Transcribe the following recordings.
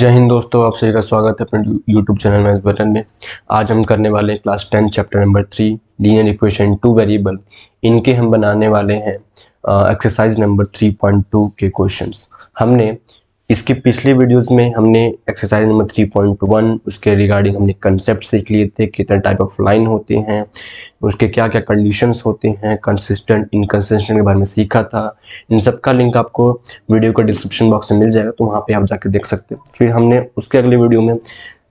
जय हिंद दोस्तों, आप सभी का स्वागत है अपने यूट्यूब चैनल मैथ्स बटन में। आज हम करने वाले हैं class 10 chapter number 3 linear equation 2 variable. इनके हम बनाने वाले हैं एक्सरसाइज नंबर 3.2 के क्वेश्चंस। हमने इसके पिछले वीडियोस में हमने एक्सरसाइज नंबर 3.1 उसके रिगार्डिंग हमने कंसेप्ट सीख लिए थे, कितने टाइप ऑफ लाइन होते हैं, उसके क्या क्या कंडीशंस होते हैं, कंसिस्टेंट इनकंसिस्टेंट के बारे में सीखा था। इन सब का लिंक आपको वीडियो का डिस्क्रिप्शन बॉक्स में मिल जाएगा, तो वहाँ पे आप जाकर देख सकते हैं। फिर हमने उसके अगले वीडियो में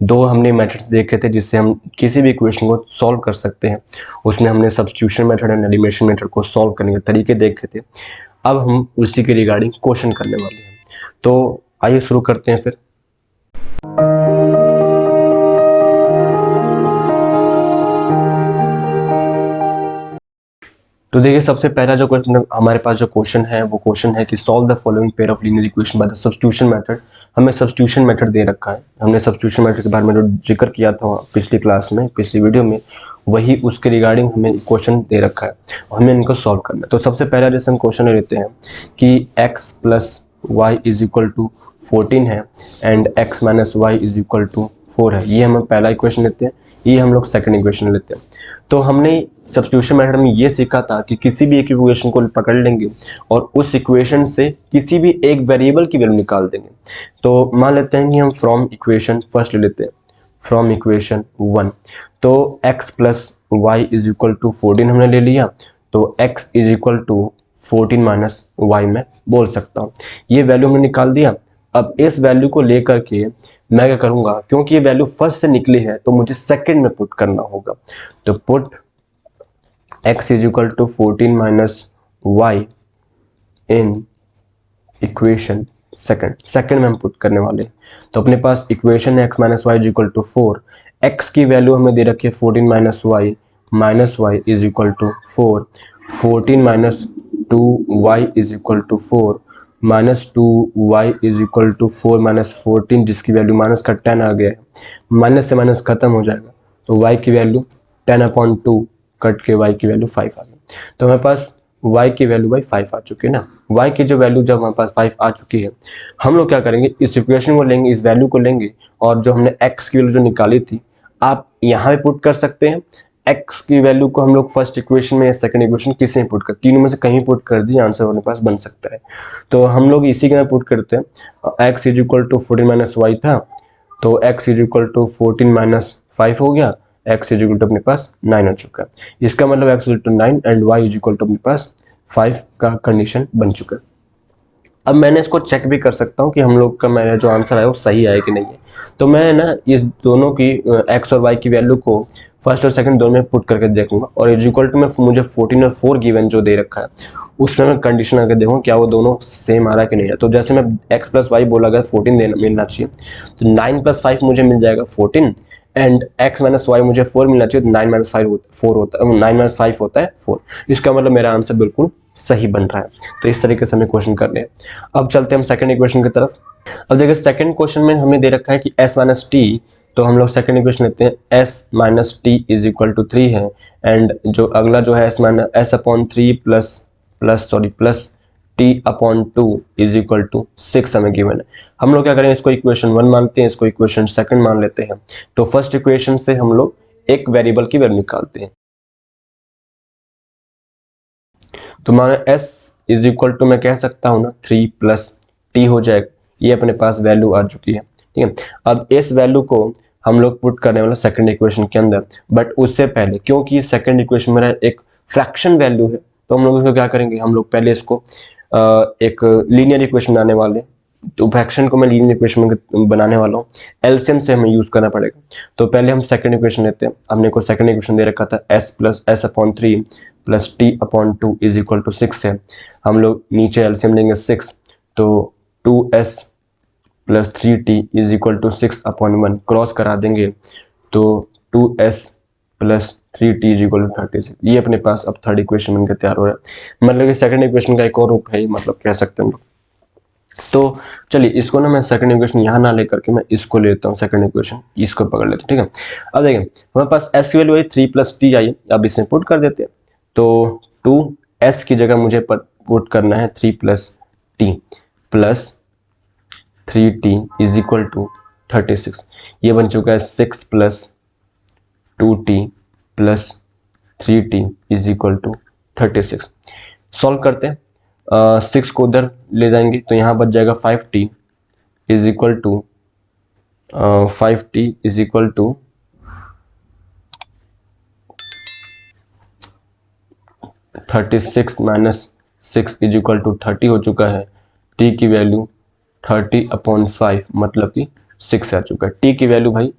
दो हमने मेथड्स देखे थे जिससे हम किसी भी इक्वेशन को सॉल्व कर सकते हैं। उसमें हमने substitution method and elimination method को सॉल्व करने के तरीके देखे थे। अब हम उसी के रिगार्डिंग क्वेश्चन करने वाले हैं, तो आइए शुरू करते हैं फिर। तो देखिए, सबसे पहला जो क्वेश्चन हमारे पास जो क्वेश्चन है वो क्वेश्चन है कि solve the following pair of linear equation by the substitution method. हमें सब्स्टिट्यूशन मेथड दे रखा है। हमने सब्स्टिट्यूशन मेथड के बारे में जो जिक्र किया था पिछली क्लास में, पिछली वीडियो में, वही उसके रिगार्डिंग हमें क्वेश्चन दे रखा है और हमें इनको सॉल्व करना है। तो सबसे पहला जैसे हम क्वेश्चन लेते हैं कि x plus y is equal to 14 है and x minus y is equal to 4 है। ये हम पहला इक्वेशन लेते हैं, ये हम लोग सेकंड इक्वेशन लेते हैं। तो हमने सब्स्टिट्यूशन मेथड में ये सीखा था कि किसी भी एक इक्वेशन को पकड़ लेंगे और उस इक्वेशन से किसी भी एक वेरिएबल की वैल्यू निकाल देंगे। तो मान लेते हैं कि हम फ्रॉम इक्वेशन फर्स्ट ले लेते हैं, फ्रॉम इक्वेशन 1। तो x plus y is equal to 14 हमने ले लिया, तो x is equal to 14 minus y मैं बोल सकता हूँ। ये वैल्यू हमने निकाल दिया। अब इस वैल्यू को लेकर के मैं क्या करूँगा, क्योंकि ये वैल्यू फर्स्ट से निकली है तो मुझे सेकंड में पुट करना होगा। तो put x is equal to 14 minus y in equation second में हम पुट करने वाले हैं। तो अपने पास इक्वेशन है x minus y is equal to 4। x की वैल्यू हमें दे रखी है 14 minus y is equal to 4। 14 minus 2y is equal to 4 minus 2y is equal to 4 minus 14, जिसकी वैल्यू माइनस का 10 आ गया है। माइनस से माइनस खत्म हो जाएगा, तो y की वैल्यू 10/2 कट के y की वैल्यू 5 आ गई। तो हमारे पास y की वैल्यू भाई 5 आ चुकी है ना। y की जो वैल्यू जब हमारे पास 5 आ चुकी है, हम लोग क्या करेंगे, इस इक्वेशन को लेंगे, इस वैल्यू को लेंगे और जो हमने x की वैल्यू जो निकाली थी आप यहाँ पे पुट कर सकते हैं। x की वैल्यू को हम लोग फर्स्ट इक्वेशन में या सेकंड इक्वेशन किसी में पुट कर, तीनों में से कहीं पुट कर दिए, आंसर अपने पास बन सकता है। तो हम लोग इसी के में पुट करते हैं। x is equal to 14 minus y था, तो x is equal to 14 minus 5 हो गया। x इज इक्वल टू अपने पास 9 आ चुका है। इसका मतलब x is equal to 9 and y is equal to अपने पास 5 का कंडीशन बन चुका है। अब मैंने इसको चेक भी कर सकता हूँ कि हम लोग का मेरा जो आंसर आया वो सही आया कि नहीं है। तो मैं ना इस दोनों की x और y की वैल्यू को फर्स्ट और सेकंड दोनों में पुट करके देखूंगा और इज इक्वल टू में मुझे 14 और 4 गिवन जो दे रखा है उसमें मैं कंडीशन करके देखूँ क्या वो दोनों सेम आ रहा है कि नहीं है। तो जैसे मैं x प्लस वाई बोला गया 14 मिलना चाहिए, तो 9 प्लस 5 मुझे मिल जाएगा 14 एंड x माइनस वाई मुझे 4 मिलना चाहिए, तो 9 माइनस 5 4 होता है, 9 माइनस 5 होता है 4। इसका मतलब मेरा आंसर बिल्कुल सही बन रहा है। तो इस तरीके से हमें क्वेश्चन करने हैं। अब चलते हैं हम सेकंड इक्वेशन की तरफ। अब देखिए, सेकंड क्वेश्चन में हमें दे रखा है कि s माइनस टी, तो हम लोग सेकंड इक्वेशन लेते हैं, s minus t is equal to 3 है एंड जो अगला जो है s upon 3 plus t upon 2 is equal to 6 हमें गिवन है। हम लोग क्या करेंगे, इसको इक्वेशन 1 मानते हैं, इसको इक्वेशन सेकंड मान लेते हैं। तो फर्स्ट इक्वेशन से हम लोग एक वेरिएबल की वैल्यू निकालते हैं। तो माना s इज इक्वल टू मैं कह सकता हूँ ना 3 प्लस टी हो जाएगा। ये अपने पास वैल्यू आ चुकी है, ठीक है। अब इस वैल्यू को हम लोग पुट करने वाला सेकंड इक्वेशन के अंदर, बट उससे पहले क्योंकि सेकंड इक्वेशन मेरा एक फ्रैक्शन वैल्यू है, तो हम लोग इसको क्या करेंगे, हम लोग पहले इसको एक लीनियर इक्वेशन बनाने वाले। तो फ्रैक्शन को मैं लीनियर इक्वेशन में बनाने वाला हूँ, एलसीएम से हमें यूज करना पड़ेगा। तो पहले हम सेकंड इक्वेशन लेते हैं। हमने को सेकंड इक्वेशन दे रखा था s plus s upon 3 plus t upon 2 is equal to 6 है। हम लोग नीचे एलसीएम लेंगे 6, तो 2s plus 3t is equal to 6 upon 1 cross करा देंगे, तो 2s plus 3t is equal to 36। ये अपने पास अब थर्ड इक्वेशन बनकर तैयार हो रहा है, मतलब कि सेकंड इक्वेशन का एक और रूप है, मतलब कह सकते हैं हम लोग। तो चलिए इसको ना मैं सेकंड इक्वेशन यहाँ ना लेकर के मैं इसको लेता हूँ, सेकंड इक्वेशन इसको पकड़ लेते हैं, ठीक है। अब देखिए हमारे पास s की value I 3 plus T I, अब इसमें पुट कर देते हैं। तो 2s की जगह मुझे पुट करना है 3 plus t plus 3t is equal to 36। ये बन चुका है 6 plus 2t plus 3t is equal to 36। Solve करते हैं, 6 को उधर ले जाएंगे तो यहाँ बच जाएगा 5t is equal to 5t is equal to 36 minus 6 is equal to 30 हो चुका है। t की वैल्यू 30/5 मतलब कि 6 आ चुका है। t की वैल्यू भाई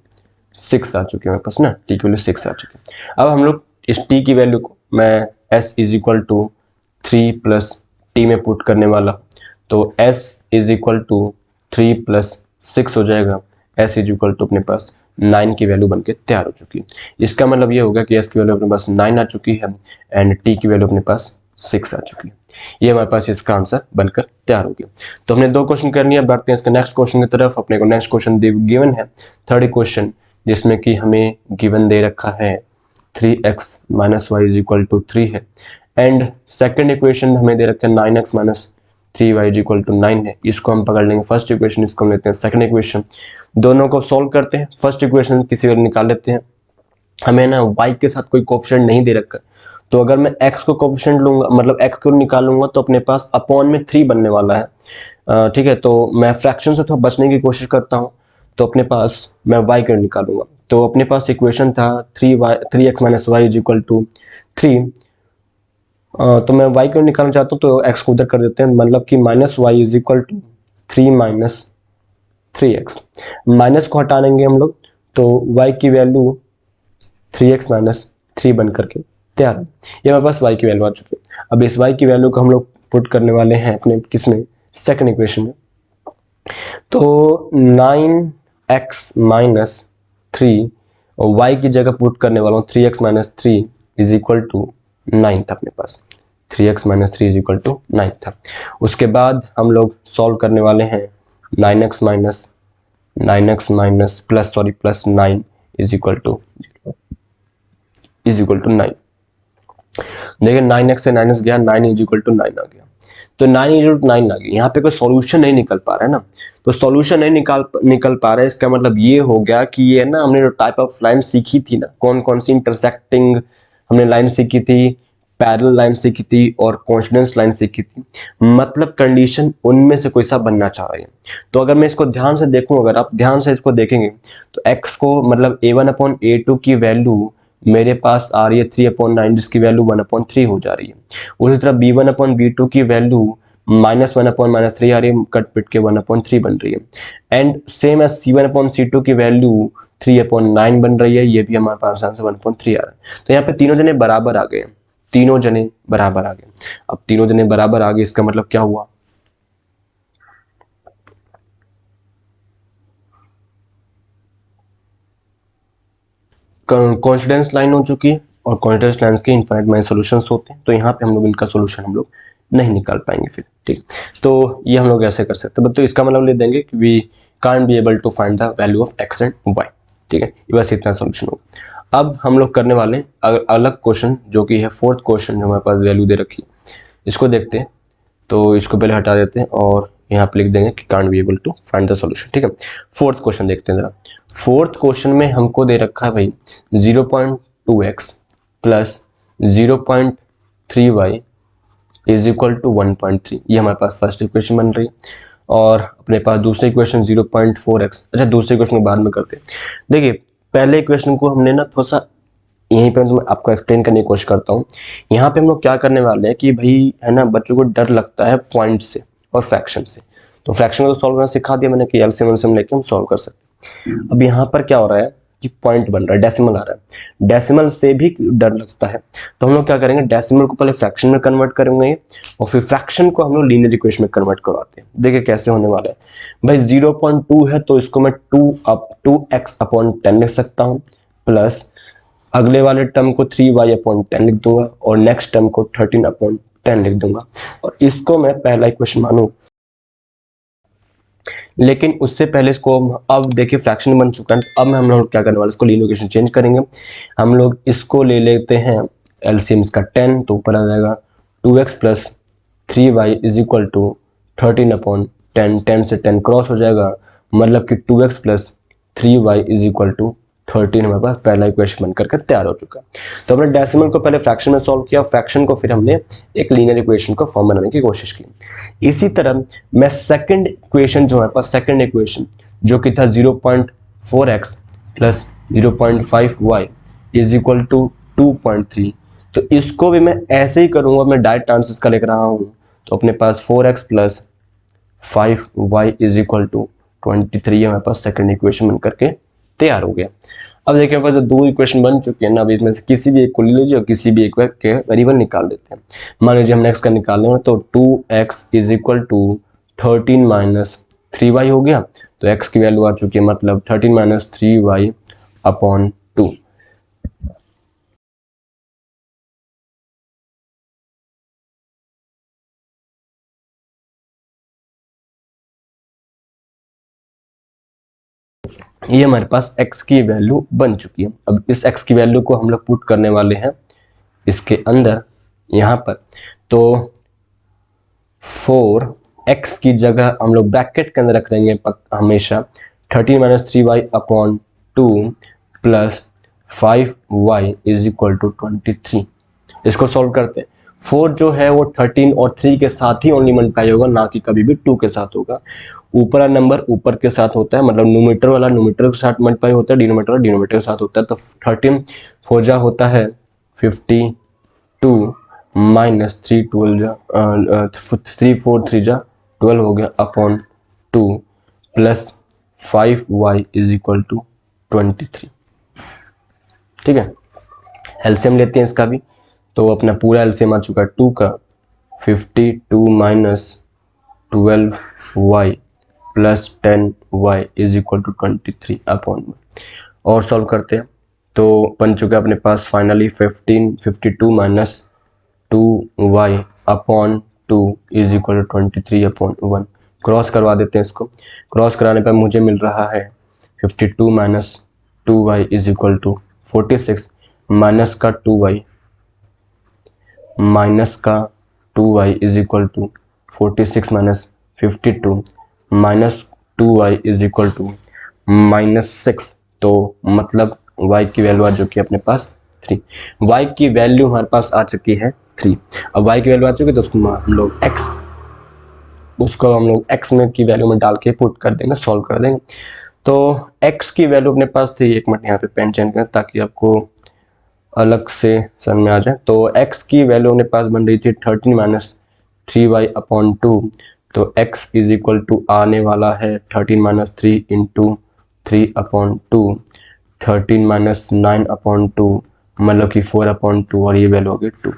6 आ चुकी है मेरे पास ना, t की वैल्यू 6 आ चुकी है। अब हम लोग इस t की वैल्यू को मैं s is equal to 3 plus t में पुट करने वाला, तो s is equal to 3 plus 6 हो जाएगा। s इज इक्वल टू अपने पास 9 की वैल्यू बनके तैयार हो चुकी है। इसका मतलब ये होगा कि s की वैल्यू अपने पास 9 आ चुकी है एंड t की वैल्यू अपने पास 6 आ चुकी है। ये हमारे पास इसका आंसर बनकर तैयार हो गया। तो हमने 2 क्वेश्चन कर लिया, बढ़ते हैं इसके नेक्स्ट क्वेश्चन की तरफ। अपने को नेक्स्ट क्वेश्चन गिवन है थर्ड क्वेश्चन, जिसमें कि हमें गिवन दे रखा है 3x minus y is equal to 3 है एंड सेकेंड इक्वेशन हमें दे रखा है 9x minus 3y is equal to 9 है। इसको हम पकड़ लेंगे फर्स्ट इक्वेशन, इसको हम लेते हैं सेकंड इक्वेशन। दोनों को सॉल्व करते हैं। फर्स्ट इक्वेशन किसी और निकाल लेते हैं। हमें ना y के साथ कोई कोफिशिएंट नहीं दे रखा, तो अगर मैं x को कोफिशिएंट लूंगा, मतलब x को निकालूंगा तो अपने पास अपॉन में 3 बनने वाला है। ठीक है, तो मैं फ्रैक्शन से थोड़ा बचने की कोशिश करता हूँ, तो अपने पास मैं y को निकालूंगा। तो अपने पास इक्वेशन था 3x minus y is equal to 3। तो मैं y को निकालना चाहता हूँ तो x को उधर कर देते हैं, मतलब कि minus y is equal to 3 minus 3x। Minus को हटा देंगे हम लोग तो y की वैल्यू 3x माइनस 3 बन करके तैयार है। ये हमारे पास y की वैल्यू आ चुकी है। अब इस y की वैल्यू को हम लोग पुट करने वाले हैं अपने किसमें, सेकंड इक्वेशन में। तो 9x माइनस 3 और y की जगह पुट करने वाला हूँ 3x minus 3 is equal to 9 था अपने पास। 3x minus 3 is equal to 9 था। उसके बाद हम लोग सॉल्व करने वाले हैं 9x minus plus 9 is equal to 9। देखिए 9x से 9x गया, 9 इज इक्वल टू 9 आ गया। तो 9 इज इक्वल टू 9 आ गया। यहाँ पे कोई सॉल्यूशन नहीं निकल पा रहा है ना, तो सॉल्यूशन नहीं निकल पा रहा है, इसका मतलब ये हो गया कि ये ना हमने जो टाइप ऑफ लाइन सीखी थी ना, कौन कौन सी इंटरसेक्टिंग हमने लाइन सीखी थी, पैरेलल लाइन सीखी थी और कोइंसिडेंस लाइन सीखी थी, मतलब कंडीशन उनमें से कोई सा बनना चाह रही है। तो अगर मैं इसको ध्यान से देखूं, अगर आप ध्यान से इसको देखेंगे तो x को मतलब a1/a2 की वैल्यू मेरे पास आ रही है 3/9, जिसकी वैल्यू 1/3 हो जा रही है। उसी तरह b1/b2 की वैल्यू -1/-3 आ रही है, कट पिट के 1/3 बन रही है। एंड सेम एज c1/c2 की वैल्यू 3/9 बन रही है, ये भी हमारे पास आंसर 1/3 आ रहा है। तो यहाँ पे तीनों जने बराबर आ गए, तीनों जने बराबर आ गए। अब तीनों जने बराबर आ गए, इसका मतलब क्या हुआ, कोइंसिडेंस लाइन हो चुकी है और कोइंसिडेंस लाइन के इनफाइनाइट माइनस सॉल्यूशंस होते हैं, तो यहाँ पे हम लोग इनका सॉल्यूशन हम लोग नहीं निकाल पाएंगे फिर। ठीक, तो ये हम लोग ऐसे कर सकते हैं, तो इसका मतलब ले देंगे कि we can't be able to find the value of x and y। ठीक है, ये बस इतना सॉल्यूशन होगा। अब हम लोग करने वाले अलग क्वेश्चन, जो कि है फोर्थ क्वेश्चन, जो हमारे पास वैल्यू दे रखी है, इसको देखते हैं। तो इसको पहले हटा देते हैं और यहाँ पे लिख देंगे कि can't be able to find the solution. ठीक है, फोर्थ क्वेश्चन देखते हैं जरा। फोर्थ क्वेश्चन में हमको दे रखा है भाई 0.2x plus 0.3y is equal to 1.3। ये हमारे पास फर्स्ट इक्वेशन बन रही है। और अपने पास दूसरी इक्वेशन 0.4x, अच्छा दूसरे इक्वेशन को बाद में करते हैं। देखिए पहले इक्वेशन को हमने ना थोड़ा सा यहीं पे मैं आपको एक्सप्लेन करने की कोशिश करता हूँ। यहाँ पे हम लोग क्या करने वाले हैं कि भाई है ना, बच्चों को डर लगता है पॉइंट से और फ्रैक्शन से, तो फ्रैक्शन को सॉल्व करना सिखा दिया मैंने कि एलसीएम लेके हम सॉल्व कर सकते हैं। अब यहाँ पर क्या हो रहा है कि पॉइंट बन रहा है, डेसिमल आ रहा है, डेसिमल से भी डर लगता है, तो हम लोग क्या करेंगे, डेसिमल को पहले फ्रैक्शन में कन्वर्ट करेंगे और फिर फ्रैक्शन को हम लोग लीनियर इक्वेशन में कन्वर्ट करवाते हैं। देखिए कैसे होने वाला है भाई, 0.2 है तो इसको मैं 2x/10 लिख सकता हूँ, प्लस अगले वाले टर्म को 3y/10 लिख दूंगा और नेक्स्ट टर्म को 13/10 लिख दूंगा, और इसको मैं पहला इक्वेशन मानूं। लेकिन उससे पहले इसको अब देखिए फ्रैक्शन बन चुका है, तो अब हम लोग क्या करने वाले, इसको लीनियर इक्वेशन चेंज करेंगे। हम लोग इसको ले लेते हैं एलसीएम का 10, तो ऊपर आ जाएगा 2x plus 3y is equal to 13/10। 10, 10 से 10 क्रॉस हो जाएगा, मतलब कि 2x plus 3y is equal to 13 हमारे पास पहला इक्वेशन बनकर के तैयार हो चुका है। तो हमने डेसिमल को पहले फ्रैक्शन में सॉल्व किया, फ्रैक्शन को फिर हमने एक लीनियर इक्वेशन को फॉर्म बनाने की कोशिश की। इसी तरह मैं सेकंड इक्वेशन जो है पास सेकंड इक्वेशन जो कि था 0.4x plus 0.5y is equal to 2.3, तो इसको भी मैं ऐसे ही करूंगा, मैं डायरेक्ट आंसर्स का लिख रहा हूं। तो अपने पास 4x plus 5y is equal to 23 हमारे पास सेकंड इक्वेशन बनकर के तैयार हो गया। अब देखिए हमारे पास दो इक्वेशन बन चुके हैं ना, अब इसमें से किसी भी एक को ले लीजिए और किसी भी एक के वेरिएबल निकाल देते हैं। मान लीजिए हमने x का निकालना है, तो 2x is equal to 13 minus 3y हो गया। तो x की वैल्यू आ चुकी है, मतलब 13 माइनस 3y अपॉन 2। ये हमारे पास x की वैल्यू बन चुकी है। अब इस x की वैल्यू को हम लोग पुट करने वाले हैं इसके अंदर यहाँ पर। तो 4x की जगह हम लोग ब्रैकेट के अंदर रख देंगे हमेशा 13 minus 3y upon 2 plus 5y is equal to 23। इसको सॉल्व करते हैं। 4 जो है वो 13 और 3 के साथ ही ओनली मल्टीप्लाई होगा, ना कि कभी भी 2 के साथ होगा। ऊपर वाला नंबर ऊपर के साथ होता है, मतलब न्यूमरेटर वाला न्यूमरेटर के साथ मल्टीप्लाई होता है, डिनोमिनेटर वाला डिनोमिनेटर के साथ होता है। तो 13 4 जा होता है 52 माइनस 3 12 जा 3 4 3 जा 12 हो गया upon 2 plus 5y is equal to 23। ठीक है, एलसीएम लेते हैं इसका भी। तो अपना पूरा एलसीएम आ चुका है 2 का 52 minus 12y plus 10y is equal to 23 upon. और सॉल्व करते हैं तो बन चुका है अपने पास finally 52 minus 2y upon 2 is equal to 23 upon 1। Cross करवा देते हैं इसको। क्रॉस कराने पर मुझे मिल रहा है 52 minus 2y is equal to 46 minus का 2y is equal to 46 minus 52 minus 2y is equal to -6। तो मतलब y की वैल्यू आ चुकी है अपने पास 3। y की वैल्यू हमारे पास आ चुकी है 3। अब y की वैल्यू आ चुकी है तो उसको हम लोग x में की वैल्यू में डाल के पुट कर देंगे, सॉल्व कर देंगे। तो x की वैल्यू अपने पास थी, एक मिनट यहाँ पे पेन चेंज करें ताकि आपको अलग से समझ में आ जाए। तो x की वैल्यू अपने पास बन रही थी 13 माइनस 3y अपॉन 2। तो x इज इक्वल टू आने वाला है 13 minus 3 into 3 upon 2, 13 minus 9 upon 2, मतलब कि 4 अपॉन 2, और ये वैल्यू होगी 2।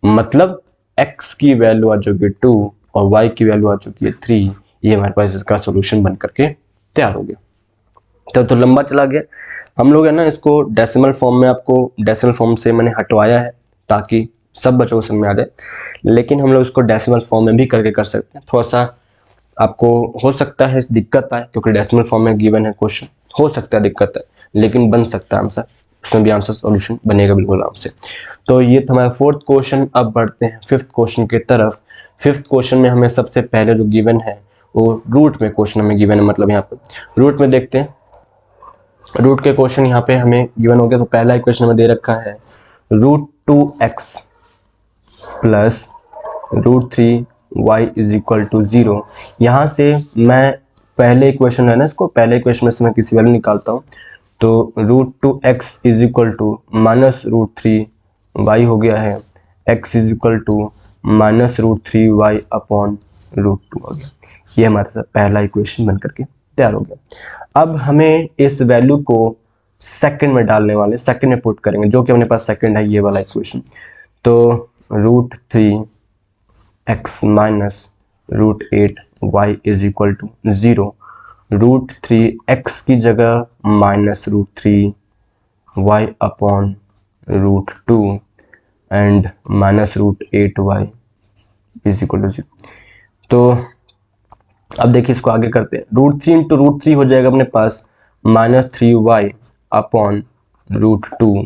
मतलब x की वैल्यू आ चुकी है 2 और y की वैल्यू आ चुकी है 3। ये हमारे पास इसका सोल्यूशन बन करके तैयार हो गया। तो लंबा चला गया। हम लोग है ना इसको डेसिमल फॉर्म में, आपको डेसिमल फॉर्म से मैंने हटवाया है ताकि सब बच्चों को समझ में आ जाए, लेकिन हम लोग इसको डेसिमल फॉर्म में भी करके कर सकते हैं। थोड़ा सा आपको हो सकता है दिक्कत आए, क्योंकि डेसिमल फॉर्म में गिवन है क्वेश्चन, हो सकता है दिक्कत है, लेकिन बन सकता है आंसर, उसमें भी आंसर सॉल्यूशन बनेगा बिल्कुल आराम से। तो ये था हमारा फोर्थ क्वेश्चन। अब बढ़ते हैं फिफ्थ क्वेश्चन की तरफ। फिफ्थ क्वेश्चन में हमें सबसे पहले जो गिवन है वो रूट में क्वेश्चन हमें गिवन है, मतलब यहाँ पे रूट में देखते हैं। रूट के क्वेश्चन यहाँ पे हमें गिवन हो गया। तो पहला इक्वेशन हमें दे रखा है √2x plus √3y is equal to 0। यहाँ से मैं पहले इक्वेशन है ना, इसको पहले इक्वेशन में से मैं किसी वैल्यू निकालता हूँ। तो √2x is equal to minus √3y हो गया है, x is equal to minus √3y upon √2 हो गया। ये हमारे साथ पहला इक्वेशन बन करके तैयार हो गया। अब हमें इस वैल्यू को सेकंड में डालने वाले, सेकंड में पुट करेंगे, जो कि अपने पास सेकंड है ये वाला इक्वेशन। तो √3x minus √8y is equal to 0। √3x की जगह minus √3y upon √2 and minus √8y is equal to 0। तो अब देखिए इसको आगे करते हैं। √3 इंटू √3 हो जाएगा अपने पास -3y upon √2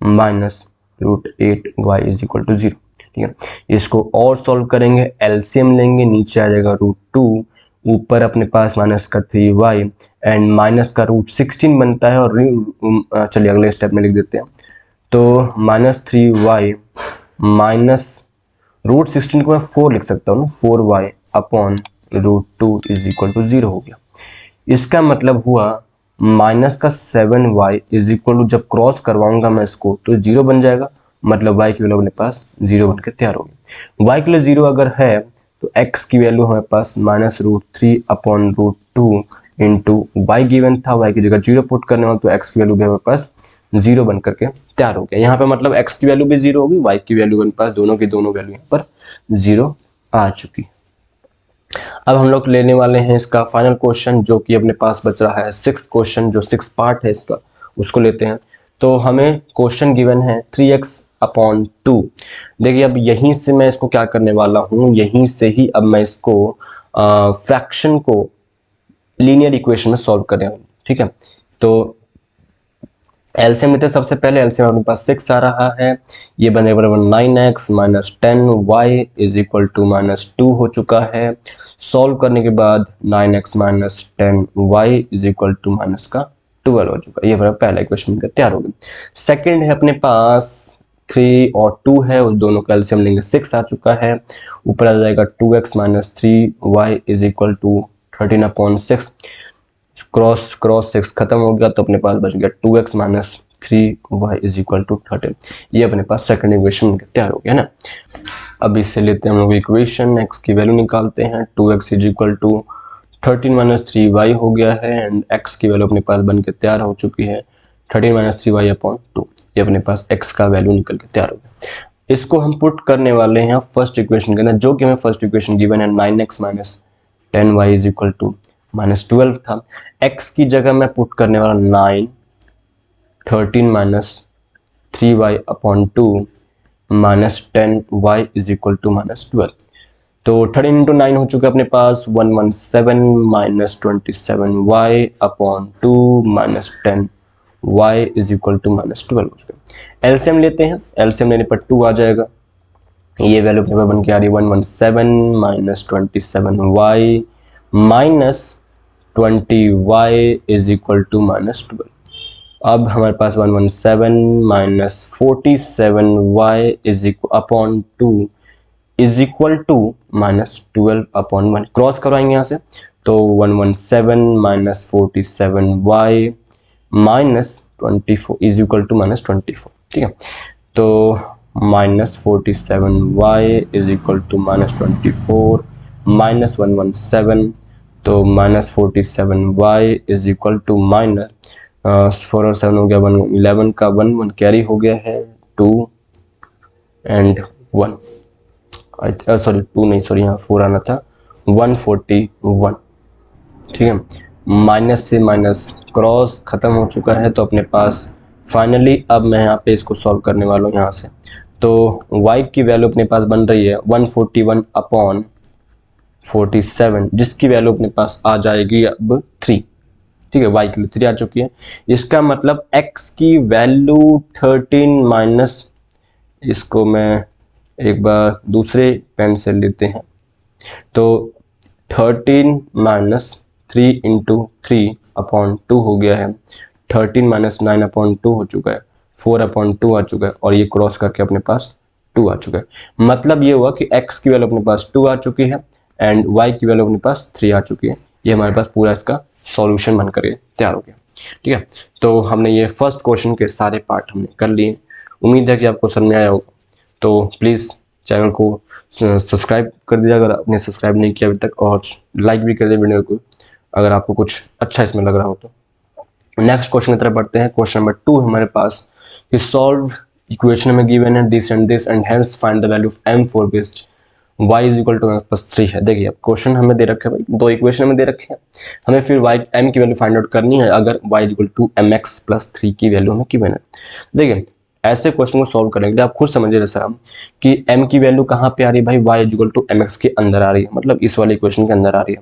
minus √8y is equal to 0। ठीक है, इसको और सॉल्व करेंगे, एलसीएम लेंगे, नीचे आ जाएगा √2 ऊपर अपने पास माइनस का 3y एंड माइनस का रूट 16 बनता है, और चलिए अगले स्टेप में लिख देते हैं। तो माइनस 3y माइनस रूट 16 को मैं 4 लिख सकता हूँ ना, 4y upon root 2 is equal to 0 हो गया। इसका मतलब हुआ माइनस का 7y इज इक्वल टू, जब क्रॉस करवाऊंगा मैं इसको तो 0 बन जाएगा, मतलब y की वैल्यू अपने पास 0 बन के तैयार होगी। y के लिए 0 अगर है तो x की वैल्यू हमारे पास minus root 3 upon root 2 into Y given था, y की जगह 0 पुट करने वाला, तो x की वैल्यू भी हमारे पास 0 बन करके तैयार हो गया। यहाँ पे मतलब x की वैल्यू भी 0 होगी, y की वैल्यू हमारे पास दोनों की दोनों वैल्यू यहाँ पर 0 आ चुकी। अब हम लोग लेने वाले हैं इसका फाइनल क्वेश्चन, जो कि अपने पास बच रहा है 6th क्वेश्चन, जो 6 पार्ट है इसका, उसको लेते हैं। तो हमें क्वेश्चन गिवन है 3x अपॉन 2। देखिए अब यहीं से मैं इसको क्या करने वाला हूँ, यहीं से ही अब मैं इसको फ्रैक्शन को लीनियर इक्वेशन में सॉल्व कर रहा हूँ। ठीक है, तो एलसीएम लेते हैं। सबसे पहले एलसीएम अपने पास 6 आ रहा है, ये बने बराबर 9x minus 10y is equal to minus 2 हो चुका है। सॉल्व करने के बाद 9x minus 10y is equal to minus का 12 हो चुका है। ये बराबर पहला इक्वेशन तैयार हो गया। सेकंड है अपने पास 3 और 2 है, उस दोनों का एलसीएम लेंगे 6 आ चुका है। ऊपर आ जाएगा 2x minus 3y is equal to 13/6। Cross 6 खत्म हो गया, तो अपने पास बच गया 2x minus 3y is equal to 13। ये अपने पास सेकंड इक्वेशन तैयार हो गया ना। अब इससे लेते हैं हम लोग इक्वेशन, x की वैल्यू निकालते हैं। 2x is equal to 13 minus 3y हो गया है, एंड x की वैल्यू अपने पास बन के तैयार हो चुकी है 13 माइनस 3y अपॉन 2। ये अपने पास x का वैल्यू निकल के तैयार हो गया। इसको हम पुट करने वाले हैं फर्स्ट इक्वेशन के अंदर, जो कि हमें फर्स्ट इक्वेशन गिवन है 9x minus 10y is equal to minus 12 था। x की जगह मैं पुट करने वाला 9 13 minus 3y upon 2 minus 10y is equal to minus 12। तो 13 इंटू 9 हो चुका है अपने पास 117 minus 27y upon 2 minus 10y is equal to minus 12 हो चुका है। एलसीएम लेते हैं, एलसीएम लेने पर 2 आ जाएगा। ये वैल्यू अपने पास बन के आ रही है 117 minus 27y minus 20y is equal to minus 12। अब हमारे पास 117 minus 47y is equal upon 2 is equal to minus 12 upon 1। Cross करवाएंगे यहाँ से, तो 117 minus 47y minus 24 is equal to minus 24। ठीक है, तो minus 47y is equal to minus 24 minus 117, तो minus 47y is equal to minus 4 और 7 हो गया 1, 11 का 1 कैरी हो गया है 2 एंड 1, सॉरी 2 नहीं, सॉरी यहाँ 4 आना था, 141। ठीक है, माइनस से माइनस क्रॉस खत्म हो चुका है, तो अपने पास फाइनली अब मैं यहाँ पे इसको सॉल्व करने वाला हूँ यहाँ से। तो y की वैल्यू अपने पास बन रही है 141 अपॉन 47, जिसकी वैल्यू अपने पास आ जाएगी अब 3। ठीक है, y के लिए 3 आ चुकी है। इसका मतलब x की वैल्यू 13 माइनस, इसको मैं एक बार दूसरे पेन से लेते हैं, तो 13 माइनस 3 इंटू 3 अपॉन 2 हो गया है, 13 माइनस 9 अपॉन 2 हो चुका है, 4 अपॉन 2 आ चुका है, और ये क्रॉस करके अपने पास 2 आ चुका है। मतलब ये हुआ कि x की वैल्यू अपने पास 2 आ चुकी है एंड y की वैल्यू अपने पास 3 आ चुकी है। ये हमारे पास पूरा इसका सॉल्यूशन बन करके तैयार हो गया। ठीक है, तो हमने ये फर्स्ट क्वेश्चन के सारे पार्ट हमने कर लिए। उम्मीद है कि आपको समझ में आया होगा। तो प्लीज़ चैनल को सब्सक्राइब कर दीजिए अगर आपने सब्सक्राइब नहीं किया अभी तक, और लाइक भी कर दीजिए वीडियो को अगर आपको कुछ अच्छा इसमें लग रहा हो तो। नेक्स्ट क्वेश्चन की तरफ बढ़ते हैं। क्वेश्चन नंबर 2 हमारे पास कि सॉल्व इक्वेशन में गिवन है this and hence find the value of m for which y is equal to +3 है। देखिए अब क्वेश्चन हमें दे रखे हैं भाई, 2 इक्वेशन हमें दे रखे हैं, हमें फिर y m की वैल्यू फाइंड आउट करनी है अगर y is equal to mx + 3 की वैल्यू हमें गिवन है। देखिए ऐसे क्वेश्चन को सॉल्व करने के लिए आप खुद समझिए जैसा हम कि m की वैल्यू कहाँ पे आ रही है भाई, y is equal to mx के अंदर आ रही है, मतलब इस वाले इक्वेशन के अंदर आ रही है।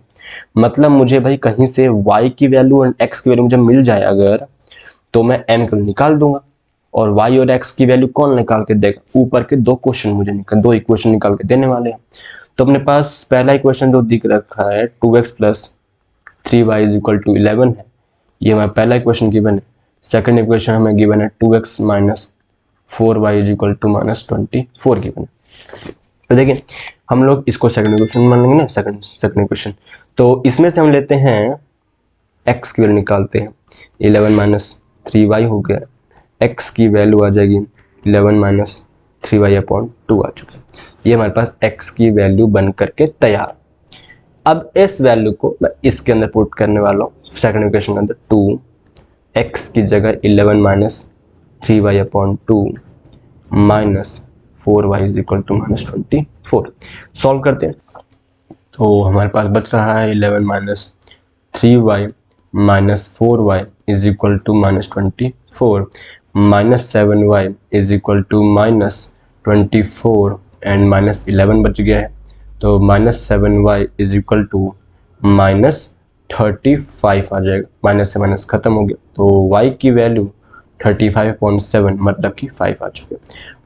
मतलब मुझे भाई कहीं से y की वैल्यू और x की वैल्यू मुझे मिल जाए अगर, तो मैं m को निकाल दूंगा, और y और x की वैल्यू कौन निकाल के देगा, ऊपर के 2 क्वेश्चन मुझे 2 इक्वेशन निकाल के देने वाले हैं। तो अपने पास पहला इक्वेशन जो दिख रखा है 2x plus 3y is equal to 11 है, ये हमारा पहला इक्वेशन गिवन है। सेकंड इक्वेशन हमें गिवन है 2x minus 4y is equal to minus 24 given है। तो देखिए हम लोग इसको सेकंड इक्वेशन मान लेंगे ना, सेकंड इक्वेशन। तो इसमें से हम लेते हैं x की वैल्यू निकालते हैं, 11 माइनस 3y हो गया, x की वैल्यू आ जाएगी 11 माइनस 3y अपॉन 2 आ चुका है। ये हमारे पास x की वैल्यू बन करके तैयार। अब इस वैल्यू को मैं इसके अंदर पुट करने वाला हूँ, सेकंड इक्वेशन के अंदर 2x की जगह 11 minus 3y upon 2 minus 4y is equal to minus 24। Solve करते हैं तो हमारे पास बच रहा है 11 minus 3y minus 4y is equal to minus 24 minus 7y is equal to minus 24 and minus 11 बच गया है, तो minus 7y is equal to minus 35 आ जाएगा। माइनस से माइनस खत्म हो गया, तो y की वैल्यू 35.7 मतलब कि 5 आ चुके हैं।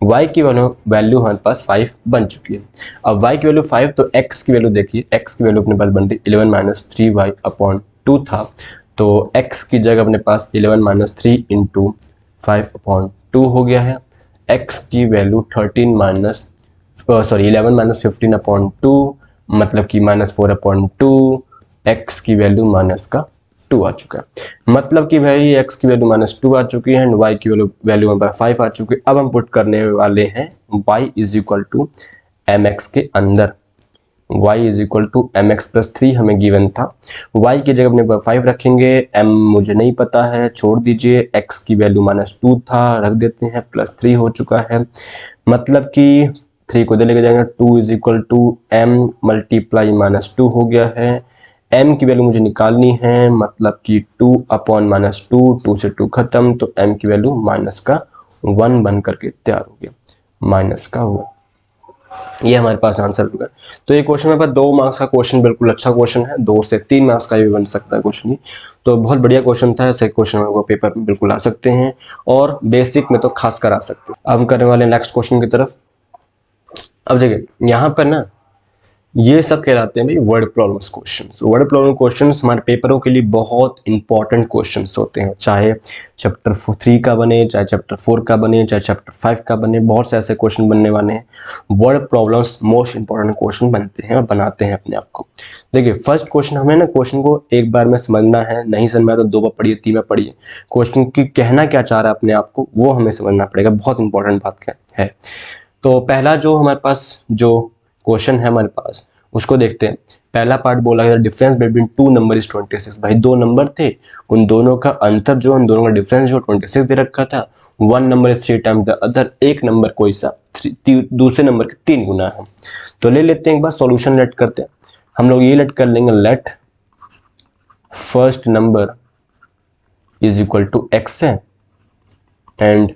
y की वैल्यू हमारे पास 5 बन चुकी है। अब y की वैल्यू 5, तो x की वैल्यू देखिए, x की वैल्यू अपने पास बन रही 11 माइनस 3y अपॉन 2 था, तो x की जगह अपने पास 11 माइनस 3 इंटू 5 अपॉन 2 हो गया है। x की वैल्यू 11 माइनस 15 अपॉन 2 मतलब कि माइनस 4 अपॉन 2, x की वैल्यू माइनस का 2 आ चुका है। मतलब कि भाई x की वैल्यू माइनस 2 आ चुकी है एंड y की वैल्यू 5 आ चुकी है। अब हम पुट करने वाले हैं y is equal to mx के अंदर, y is equal to mx plus 3 हमें गिवन था। y की जगह अपने 5 रखेंगे, m मुझे नहीं पता है, छोड़ दीजिए। x की वैल्यू माइनस 2 था, रख देते हैं, प्लस 3 हो चुका है, मतलब कि 3 को इधर लेके जाएंगे, 2 is equal to m multiply minus 2 हो गया है। m की वैल्यू मुझे निकालनी है, मतलब कि 2 अपॉन माइनस 2, 2 से 2 खत्म, तो m की वैल्यू माइनस का 1 बन करके तैयार हो गया, माइनस का 1। ये हमारे पास आंसर होगा। तो ये क्वेश्चन मेरे पास 2 मार्क्स का क्वेश्चन, बिल्कुल अच्छा क्वेश्चन है, 2 से 3 मार्क्स का भी बन सकता है क्वेश्चन। तो बहुत बढ़िया क्वेश्चन था, ऐसे क्वेश्चन आपको पेपर में बिल्कुल आ सकते हैं और बेसिक में तो खास कर आ सकते हैं। अब हम करने वाले नेक्स्ट क्वेश्चन की तरफ। अब देखिए यहाँ पर ना ये सब कहलाते हैं भाई word problems questions. Word problem questions हमारे पेपरों के लिए बहुत इंपॉर्टेंट क्वेश्चंस होते हैं, चाहे चैप्टर 3 का बने, चाहे चैप्टर 4 का बने, चाहे चैप्टर 5 का बने, बहुत से ऐसे क्वेश्चन बनने वाले हैं। Word problems most important question बनते हैं और बनाते हैं अपने आप को। देखिए फर्स्ट क्वेश्चन, हमें ना क्वेश्चन को एक बार में समझना है, नहीं समझ तो 2 बार पढ़िए, 3 बार पढ़िए। क्वेश्चन की कहना क्या चाह रहा है अपने आप को, वो हमें समझना पड़ेगा, बहुत इंपॉर्टेंट बात है। तो पहला जो हमारे पास जो क्वेश्चन है हमारे पास, उसको देखते हैं। पहला पार्ट बोला गया डिफरेंस बिटवीन 2 नंबर इज 26। भाई 2 नंबर थे, उन दोनों का अंतर जो, उन दोनों का डिफरेंस जो 26 दे रखा था। 1 number is 3 times the other, एक नंबर कोई सा दूसरे नंबर के 3 गुना है। तो ले लेते हैं एक बार सॉल्यूशन लेट करते हैं। हम लोग ये लेट कर लेंगे, let first number is equal to x है एंड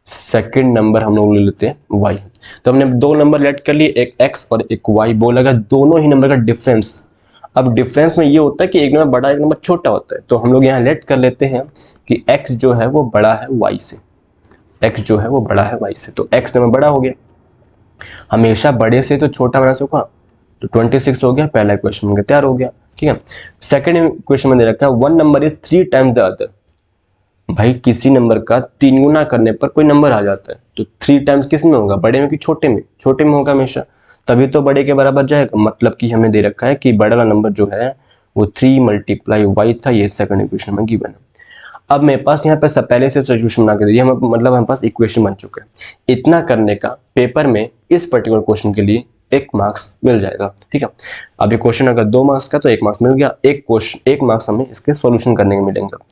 सेकेंड नंबर हम लोग ले लेते हैं y। तो हमने 2 नंबर लेट कर लिए, एक x और एक y, बोला गया दोनों ही नंबर का डिफरेंस। अब डिफरेंस में ये होता है कि एक नंबर बड़ा एक नंबर छोटा होता है, तो हम लोग यहाँ लेट कर लेते हैं कि x जो है वो बड़ा है y से, x जो है वो बड़ा है y से, तो x नंबर बड़ा हो गया। हमेशा बड़े से तो छोटा बना सकता, तो 26 हो गया, पहला इक्वेशन में तैयार हो गया। ठीक है, सेकेंड इक्वेशन में दे रखा है 1 number is 3 times the other. भाई किसी नंबर का 3 गुना करने पर कोई नंबर आ जाता है, तो 3 टाइम्स किस में होगा, बड़े में कि छोटे में? छोटे में होगा हमेशा, तभी तो बड़े के बराबर जाएगा। मतलब कि हमें दे रखा है कि बड़ा वाला नंबर जो है वो 3 मल्टीप्लाई y था, ये सेकंड इक्वेशन में गिवन है। अब मेरे पास यहाँ पे सब पहले से सॉल्यूशन बना के दे दिया, मतलब हमारे पास इक्वेशन बन चुका है। इतना करने का पेपर में इस पर्टिकुलर क्वेश्चन के लिए 1 मार्क्स मिल जाएगा। ठीक है, अब ये क्वेश्चन अगर 2 मार्क्स का तो 1 मार्क्स मिल गया, 1 मार्क्स हमें इसके सॉल्यूशन करने के मिलेंगे।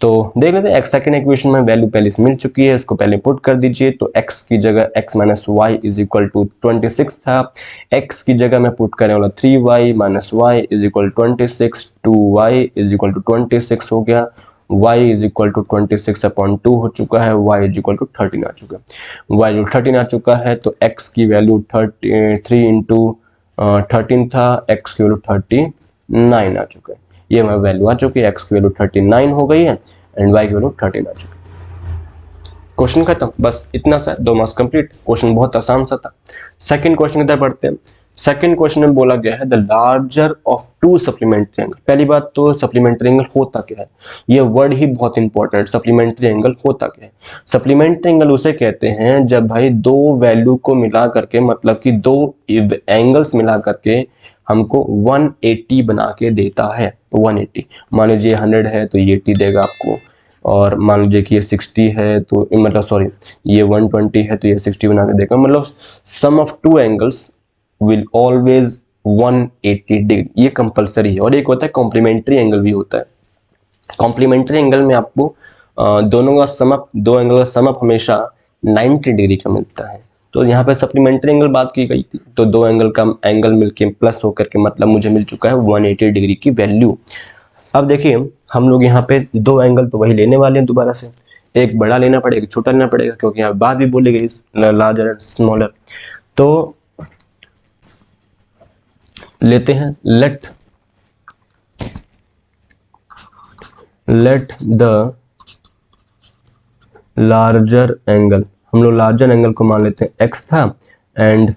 तो देख लेते हैं, सेकंड इक्वेशन में वैल्यू पहले से मिल चुकी है, इसको पहले पुट कर दीजिए। तो x की जगह x minus y is equal to 26 था, x की जगह मैं पुट करने वाला 3y minus y is equal 26, 2y is equal to 26 हो गया, y is equal to 26 upon 2 हो चुका है, y इज इक्वल टू 13 आ चुका है। y जो 13 आ चुका है, तो x की वैल्यू 3 इंटू 13 था, x की वैल्यू 39 आ चुका है। ये हमारी वैल्यू आ चुकी है, x की वैल्यू 39 हो गई है एंड y की वैल्यू 13 आ चुकी है। क्वेश्चन खत्म, बस इतना सा, 2 मार्क्स कंप्लीट। क्वेश्चन बहुत आसान सा था। सेकंड क्वेश्चन की तरफ बढ़ते हैं। सेकंड क्वेश्चन में बोला गया है the larger of to supplementary angle. पहली बात तो सप्लीमेंट्री एंगल होता क्या है, ये वर्ड ही बहुत इंपॉर्टेंट। सप्लीमेंट्री एंगल होता क्या है? सप्लीमेंट्री एंगल उसे कहते हैं जब भाई दो वैल्यू को मिला करके, मतलब कि दो एंगल्स मिला करके हमको 180 बना के देता है। 180, मान लीजिए 100 है तो ये 80 देगा आपको, और मान लीजिए कि ये 60 है तो मतलब सॉरी ये 120 है तो ये 60 बना के देगा। मतलब sum of two angles will always 180 degree, ये कंपलसरी है। और एक होता है कॉम्प्लीमेंट्री एंगल भी होता है। कॉम्प्लीमेंट्री एंगल में आपको दोनों का समअप, दो एंगल का समअप हमेशा 90 डिग्री का मिलता है। तो यहाँ पे सप्लीमेंट्री एंगल बात की गई थी, तो दो एंगल का एंगल मिलके प्लस होकर के मतलब मुझे मिल चुका है 180 डिग्री की वैल्यू। अब देखिए हम लोग यहाँ पे दो एंगल तो वही लेने वाले हैं दोबारा से, एक बड़ा लेना पड़ेगा, एक छोटा लेना पड़ेगा, क्योंकि यहाँ बात भी बोली गई लार्जर एंड स्मॉलर। तो लेते हैं लेट द लार्जर एंगल, हम लोग लार्जर एंगल को मान लेते हैं x था, एंड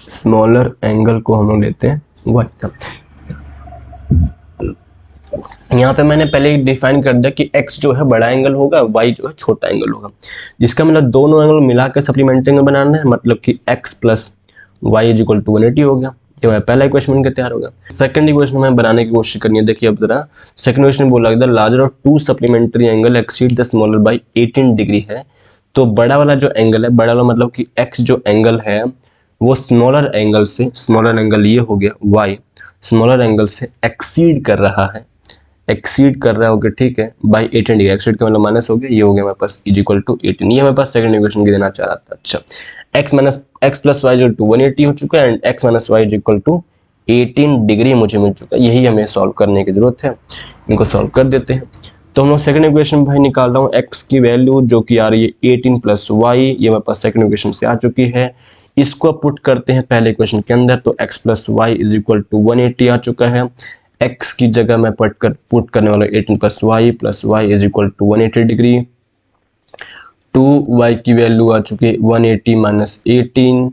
स्मॉलर एंगल को हम लोग लेते हैं y था। यहाँ पे मैंने पहले ही डिफाइन कर दिया कि x जो है बड़ा एंगल होगा, y जो है छोटा एंगल होगा, जिसका मतलब दोनों एंगल मिला के सप्लीमेंट्री एंगल बनाना है, मतलब कि x plus y is equal to 180 हो गया। ये हमारा पहला इक्वेशन बनकर तैयार होगा। सेकंड इक्वेशन में बनाने की कोशिश करनी है। देखिए अब जरा सेकंड इक्वेशन में बोला गया larger of to supplementary angle exceed the smaller by 18 degree है। तो बड़ा वाला जो एंगल है, बड़ा वाला मतलब कि x जो एंगल है वो स्मॉलर एंगल से, स्मॉलर एंगल ये हो गया y, स्मॉलर एंगल से एक्सीड कर रहा है, एक्सीड कर रहा होगा, ठीक है, बाई 18 डिग्री। एक्सीड का मतलब माइनस हो गया, ये हो गया हमारे पास इज इक्वल टू 18। ये हमारे पास सेकंड इक्वेशन की देना चाह रहा था। अच्छा, x minus x plus y is to 180 हो चुका है, and x minus y is equal to 18 degree मुझे मिल चुका है। यही हमें सॉल्व करने की जरूरत है, इनको सॉल्व कर देते हैं। तो हम लोग सेकंड इक्वेशन भाई निकाल रहा हूँ, x की वैल्यू जो कि आ रही है 18 प्लस वाई, ये हमारे पास सेकंड इक्वेशन से आ चुकी है। इसको पुट करते हैं पहले इक्वेशन के अंदर, तो x plus y is equal to 180 आ चुका है। x की जगह मैं पुट करने वाला 18 plus y is equal to 180 degree. 2y की वैल्यू आ चुकी है 180 माइनस 18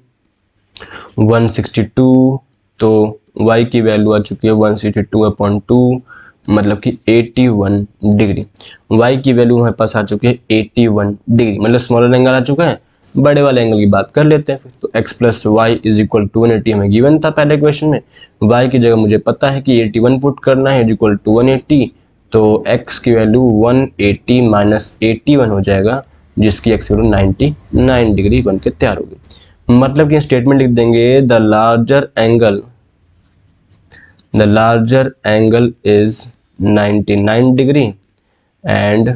162, तो y की वैल्यू आ चुकी है 162/2, मतलब कि 81 डिग्री। y की वैल्यू हमारे पास आ चुकी है 81 डिग्री, मतलब स्मॉलर एंगल आ चुका है। बड़े वाले एंगल की बात कर लेते हैं फिर। तो x plus y is equal to 180 हमें गिवन था पहले इक्वेशन में, y की जगह मुझे पता है कि 81 पुट करना है इज इक्वल टू 180, तो x की वैल्यू 180 माइनस 81 हो जाएगा, जिसकी x वैल्यू 99 डिग्री बन के तैयार होगी। मतलब कि स्टेटमेंट लिख देंगे the larger angle is 99 degree and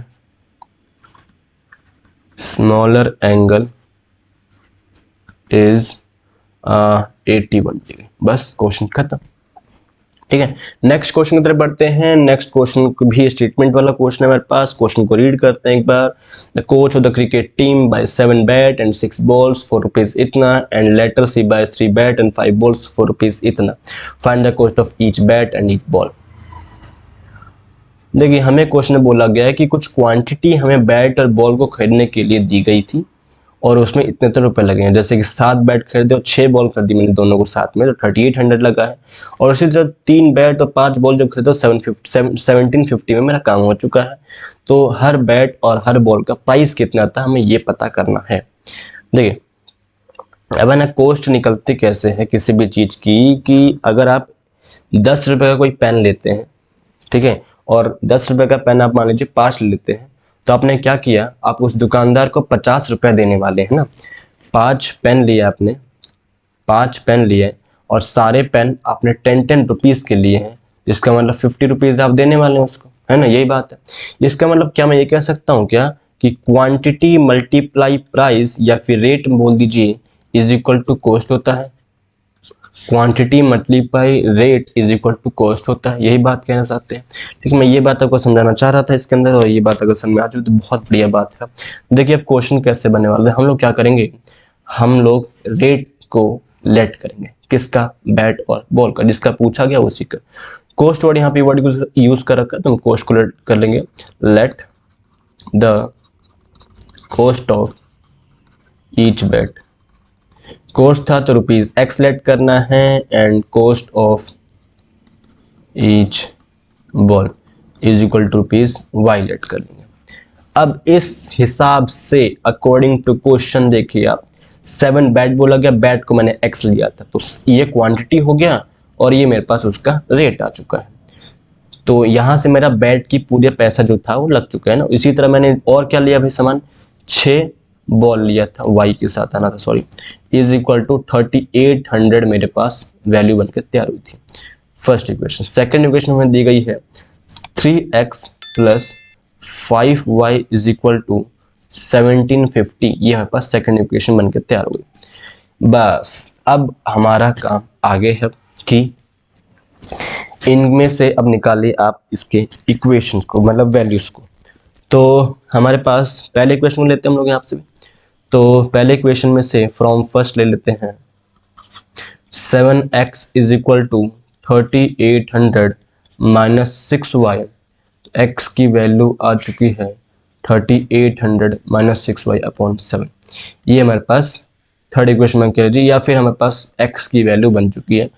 smaller angle is 81 degree. बस क्वेश्चन खत्म, ठीक है। नेक्स्ट क्वेश्चन की तरफ बढ़ते हैं। नेक्स्ट क्वेश्चन भी स्टेटमेंट वाला क्वेश्चन है हमारे पास। क्वेश्चन को रीड करते हैं एक बार। The coach of the cricket team buy 7 bat and 6 balls for rupees इतना, and later she buy 3 bat and 5 balls for rupees इतना। Find the cost of each bat and each ball. देखिए हमें question में बोला गया है कि कुछ क्वांटिटी हमें बैट और बॉल को खरीदने के लिए दी गई थी, और उसमें इतने तो रुपए लगे हैं। जैसे कि 7 बैट खरीदे और 6 बॉल खरीदी मैंने दोनों को साथ में, तो 3800 लगा है। और उसी तरह 3 बैट और 5 बॉल जब खरीदो 1750 में मेरा काम हो चुका है। तो हर बैट और हर बॉल का प्राइस कितना था हमें ये पता करना है। देखिए अब है ना, कॉस्ट निकलती कैसे है किसी भी चीज़ की, कि अगर आप 10 रुपये का कोई पेन लेते हैं, ठीक है, और 10 रुपये का पेन आप मान लीजिए 5 लेते हैं, तो आपने क्या किया, आप उस दुकानदार को 50 रुपये देने वाले हैं ना। 5 पेन लिए आपने, 5 पेन लिए और सारे पेन आपने 10 रुपीज़ के लिए हैं, इसका मतलब 50 रुपीज़ आप देने वाले हैं उसको, है ना, यही बात है। इसका मतलब क्या मैं ये कह सकता हूँ क्या कि क्वांटिटी मल्टीप्लाई प्राइस, या फिर रेट बोल दीजिए, इज इक्वल टू कॉस्ट होता है। Quantity multiply rate is equal to cost होता है, यही बात कहना चाहते हैं। ठीक है, मैं ये बात आपको समझाना चाह रहा था इसके अंदर, और ये बात अगर समझ में आ जाए तो बहुत बढ़िया बात है। देखिए अब क्वेश्चन कैसे बनने वाला है, हम लोग क्या करेंगे, हम लोग रेट को लेट करेंगे, किसका, बैट और बॉल का, जिसका पूछा गया उसी का। कॉस्ट वर्ड यहाँ पे वर्ड यूज कर रखा है, तो हम कॉस्ट को लेट कर लेंगे। Let the cost of each bat cost था तो रुपीज एक्स लेट करना है and cost of each ball is equal to rupees y let कर लेंगे। अब इस हिसाब से अकॉर्डिंग टू क्वेश्चन देखिए आप, 7 बैट बोला गया, बैट को मैंने एक्स लिया था तो ये क्वांटिटी हो गया और ये मेरे पास उसका रेट आ चुका है। तो यहां से मेरा बैट की पूरे पैसा जो था वो लग चुका है ना। इसी तरह मैंने और क्या लिया भाई सामान, 6 बॉल लिया था, वाई के साथ आना था सॉरी, इज इक्वल टू 3800 मेरे पास वैल्यू बनकर तैयार हुई थी। First equation. सेकेंड इक्वेशन हमें दी गई है 3x plus 5y is equal to 1750, ये हमारे पास सेकेंड इक्वेशन बनकर तैयार हो गई। बस अब हमारा काम आगे है कि इनमें से अब निकालिए आप इसके इक्वेशंस को, मतलब वैल्यूज को। तो हमारे पास पहले इक्वेशन को लेते हैं हम लोग यहाँ से। तो पहले इक्वेशन में से फ्रॉम फर्स्ट ले लेते हैं 7x is equal to 3800 minus 6y। x की वैल्यू आ चुकी है 3800 माइनस 6y अपॉन 7। ये हमारे पास थर्ड इक्वेशन में कह लीजिए, या फिर हमारे पास x की वैल्यू बन चुकी है।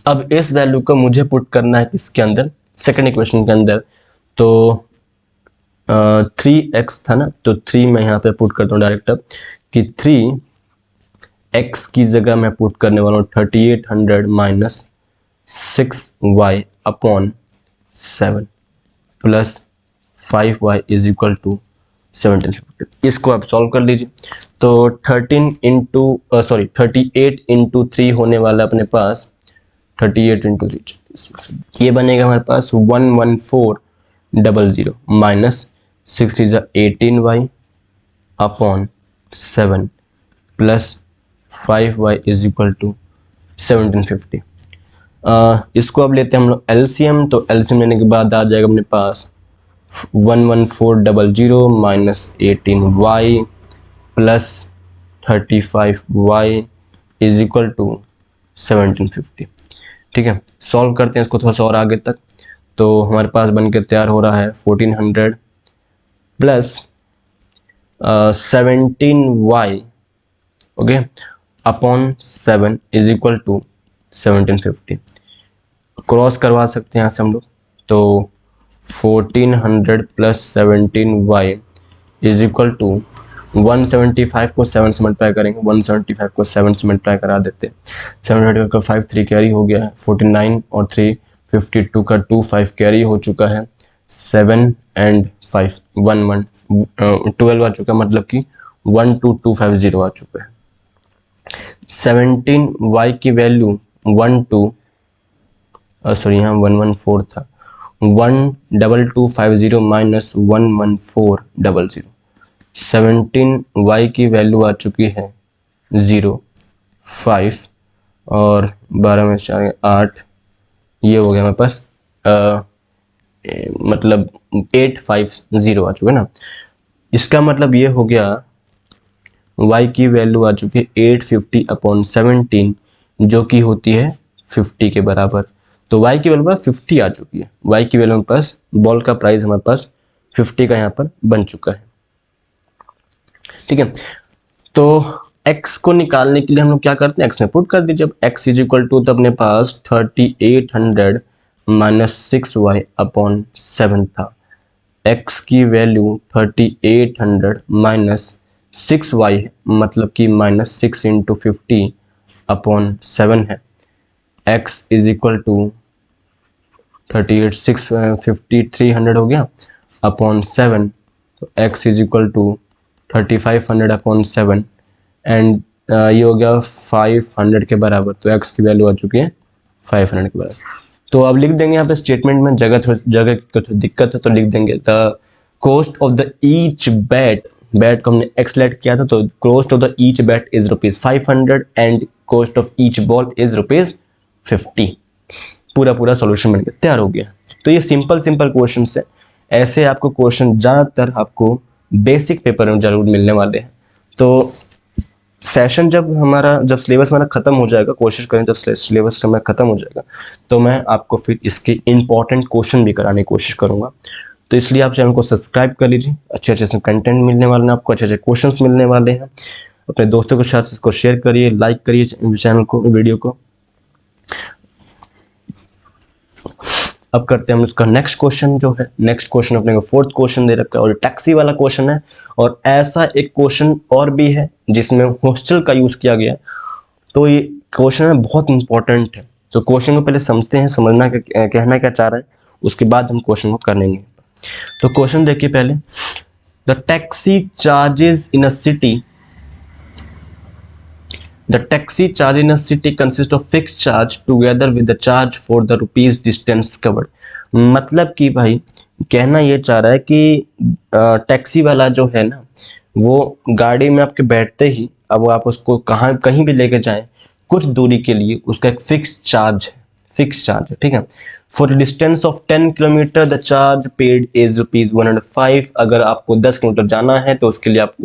अब इस वैल्यू को मुझे पुट करना है किसके अंदर, सेकंड इक्वेशन के अंदर। तो 3x था ना, तो 3 मैं यहाँ पे पुट करता हूँ डायरेक्ट अब कि 3x की जगह मैं पुट करने वाला हूँ 3800 minus 6y upon 7 plus 5y is equal to 1750। इसको आप सॉल्व कर लीजिए। तो 38 इंटू 3 होने वाला अपने पास 38 इंटू 3, ये बनेगा हमारे पास 11400 minus 6 is 18y upon 7 plus 5y is equal to 1750। इसको अब लेते हैं हम लोग एलसीएम। तो एलसीएम लेने के बाद आ जाएगा अपने पास 11400 minus 18y plus 35y is equal to 1750। ठीक है, सॉल्व करते हैं इसको थोड़ा सा और आगे तक। तो हमारे पास बन के तैयार हो रहा है 1400 plus 17y okay upon 7 is equal to 1750। Cross करवा सकते हैं यहाँ से हम लोग। तो 1400 plus 17y is equal to 175 को 7 से मल्टीप्लाई करेंगे, 175 को 7 से मल्टीप्लाई करा देते हैं। 775 का 5 3 कैरी हो गया है, 49 और 3 52 का 2 5 कैरी हो चुका है, 7 एंड 5 1 1 12 आ चुका है, मतलब कि 12250 आ चुका है। 17y की वैल्यू 114 था, 12250 माइनस 11400। 17y की वैल्यू आ चुकी है 0 5 और 12 में 4 8, ये हो गया हमारे पास मतलब 850 आ चुका है ना। इसका मतलब ये हो गया y की वैल्यू आ चुकी है 850 अपॉन 17, जो कि होती है 50 के बराबर। तो y की वैल्यू 50 आ चुकी है। y की वैल्यू हमारे पास, बॉल का प्राइस हमारे पास 50 का यहाँ पर बन चुका है। ठीक है, तो x को निकालने के लिए हम लोग क्या करते हैं, x में पुट कर दीजिए। जब x इज इक्वल टू, तो अपने पास 3800 माइनस 6y अपॉन 7 था। x की वैल्यू 3800 माइनस 6y है, मतलब कि माइनस 6 इंटू 50 अपॉन 7 है। x इज इक्वल टू 38 650 300 हो गया अपॉन 7, तो x is equal to 3500 upon 7 and ये हो गया 500 के बराबर। तो x की वैल्यू आ चुकी है 500 के बराबर। तो अब लिख देंगे यहाँ पे स्टेटमेंट में, जगह की दिक्कत है तो लिख देंगे the cost of the each bat को हमने x लेट किया था, तो cost of the each bat is ₹500 and cost of each ball is ₹50। पूरा सॉल्यूशन बनकर तैयार हो गया। तो ये सिंपल क्वेश्चन है। ऐसे आपको क्वेश्चन ज़्यादातर आपको बेसिक पेपर में जरूर मिलने वाले हैं। तो सेशन जब सिलेबस हमारा खत्म हो जाएगा, कोशिश करें जब सिलेबस हमारा खत्म हो जाएगा तो मैं आपको फिर इसके इम्पॉर्टेंट क्वेश्चन भी कराने की कोशिश करूँगा। तो इसलिए आप चैनल को सब्सक्राइब कर लीजिए, अच्छे अच्छे से कंटेंट मिलने वाले हैं आपको, अच्छे अच्छे क्वेश्चंस मिलने वाले हैं। अपने दोस्तों के साथ इसको शेयर करिए, लाइक करिए चैनल को, वीडियो को। अब करते हैं हम इसका नेक्स्ट क्वेश्चन जो है। नेक्स्ट क्वेश्चन अपने को फोर्थ क्वेश्चन दे रखा है और टैक्सी वाला क्वेश्चन है। और ऐसा एक क्वेश्चन और भी है जिसमें हॉस्टल का यूज किया गया है। तो ये क्वेश्चन बहुत इंपॉर्टेंट है। तो क्वेश्चन को पहले समझते हैं, समझना कहना क्या चाह रहा है, उसके बाद हम क्वेश्चन को कर लेंगे। तो क्वेश्चन देखिए पहले, the taxi charges in a city, the taxi charge in a city consists of fixed charge together with the charge for the rupees distance covered। मतलब कि भाई कहना ये चाह रहा है कि टैक्सी वाला जो है ना, वो गाड़ी में आपके बैठते ही, अब आप उसको कहाँ कहीं भी लेके जाएं, कुछ दूरी के लिए उसका एक फिक्स चार्ज है, फिक्स चार्ज है, ठीक है। For distance of 10 kilometre the charge paid is ₹105। अगर आपको 10 किलोमीटर जाना है तो उसके लिए आप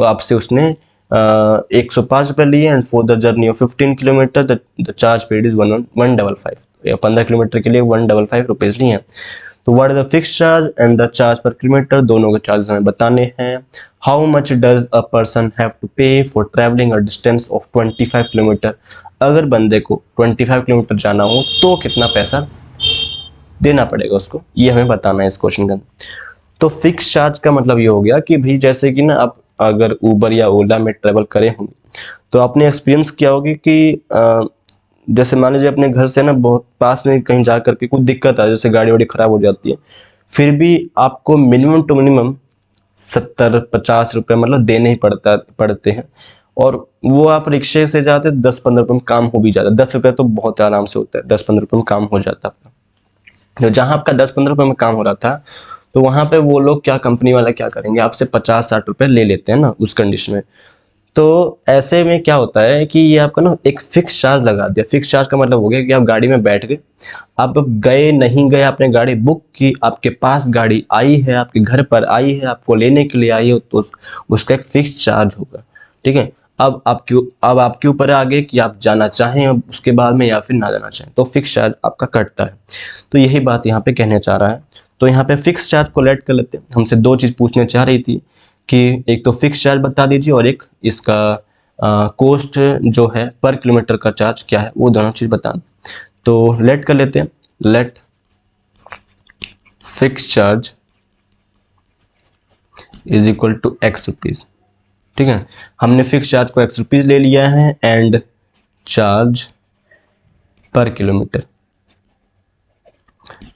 आपसे उसने 105 रुपये लिए। And for the journey of 15 kilometre the charge paid is 155। 15 kilometre के लिए 155 रुपीज़ लिए हैं। तो what is the fix charge and the charge per kilometre, दोनों के चार्ज हमें बताने हैं। How much does a person have to pay for travelling a distance of 25 kilometre. अगर बंदे को 25 किलोमीटर जाना हो तो कितना पैसा देना पड़ेगा उसको, ये हमें बताना है इस क्वेश्चन के अंदर। तो फिक्स चार्ज का मतलब ये हो गया कि भाई जैसे कि ना आप अगर उबर या ओला में ट्रेवल करे होंगे तो आपने एक्सपीरियंस किया होगी कि जैसे मान लीजिए अपने घर से ना बहुत पास में कहीं जा करके कुछ दिक्कत है, जैसे गाड़ी वाड़ी खराब हो जाती है, फिर भी आपको मिनिमम टू मिनिमम 70-50 रुपये मतलब देने ही पड़ते हैं। और वो आप रिक्शे से जाते 10-15 रुपये में काम हो भी जाता है। 10 रुपये तो बहुत आराम से होता है, 10-15 रुपये में काम हो जाता है। तो जहाँ आपका 10-15 रुपये में काम हो रहा था, तो वहाँ पे वो लोग क्या, कंपनी वाला क्या करेंगे, आपसे 50-60 रुपये ले लेते हैं ना उस कंडीशन में। तो ऐसे में क्या होता है कि ये आपका ना एक फिक्स चार्ज लगा दिया। फिक्स चार्ज का मतलब हो गया कि आप गाड़ी में बैठ गए, आप गए नहीं गए, आपने गाड़ी बुक की, आपके पास गाड़ी आई है, आपके घर पर आई है, आपको लेने के लिए आई हो, तो उसका एक फिक्स चार्ज होगा, ठीक है। अब आपके ऊपर आ गए कि आप जाना चाहें अब उसके बाद में या फिर ना जाना चाहें, तो फिक्स चार्ज आपका कटता है। तो यही बात यहाँ पे कहना चाह रहा है। तो यहाँ पे फिक्स चार्ज को लेट कर लेते हैं। हमसे दो चीज़ पूछने चाह रही थी कि एक तो फिक्स चार्ज बता दीजिए और एक इसका कॉस्ट जो है पर किलोमीटर का चार्ज क्या है, वो दोनों चीज़ बताना। तो लेट कर लेते हैं, let fix charge is equal to x rupees, ठीक है। हमने फिक्स चार्ज को x रुपीज़ ले लिया है and charge per kilometre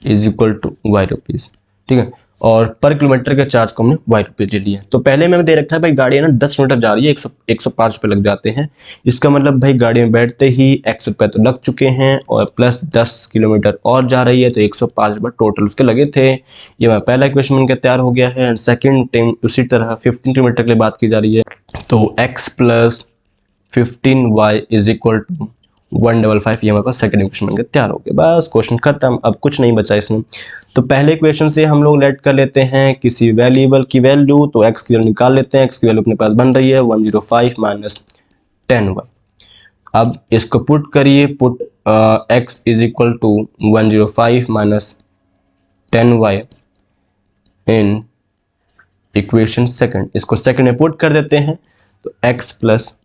is equal to y rupees, ठीक है। और पर किलोमीटर के चार्ज को हमने y रुपये ले लिया। तो पहले में दे रखा है भाई गाड़ी है ना 10 किलोमीटर जा रही है, 105 रुपये लग जाते हैं। इसका मतलब भाई गाड़ी में बैठते ही x रुपये तो लग चुके हैं और प्लस 10 किलोमीटर और जा रही है तो 105 रुपये टोटल उसके लगे थे। ये हमारा पहला इक्वेशन बनकर तैयार हो गया है। सेकेंड टाइम उसी तरह 15 किलोमीटर के लिए बात की जा रही है, तो x plus 15y is equal to 155। ये हमारे पास सेकंड इक्वेशन बनकर तैयार हो गया। बस क्वेश्चन खत्म, अब कुछ नहीं बचा इसमें। तो पहले इक्वेशन से हम लोग लेट कर लेते हैं किसी वेरिएबल की वैल्यू, तो x की वैल्यू निकाल लेते हैं। x की वैल्यू अपने पास बन रही है 105 माइनस 10y। अब इसको पुट करिए, put x is equal to 105 minus 10y in equation second. इसको सेकंड में पुट कर देते हैं, तो x plus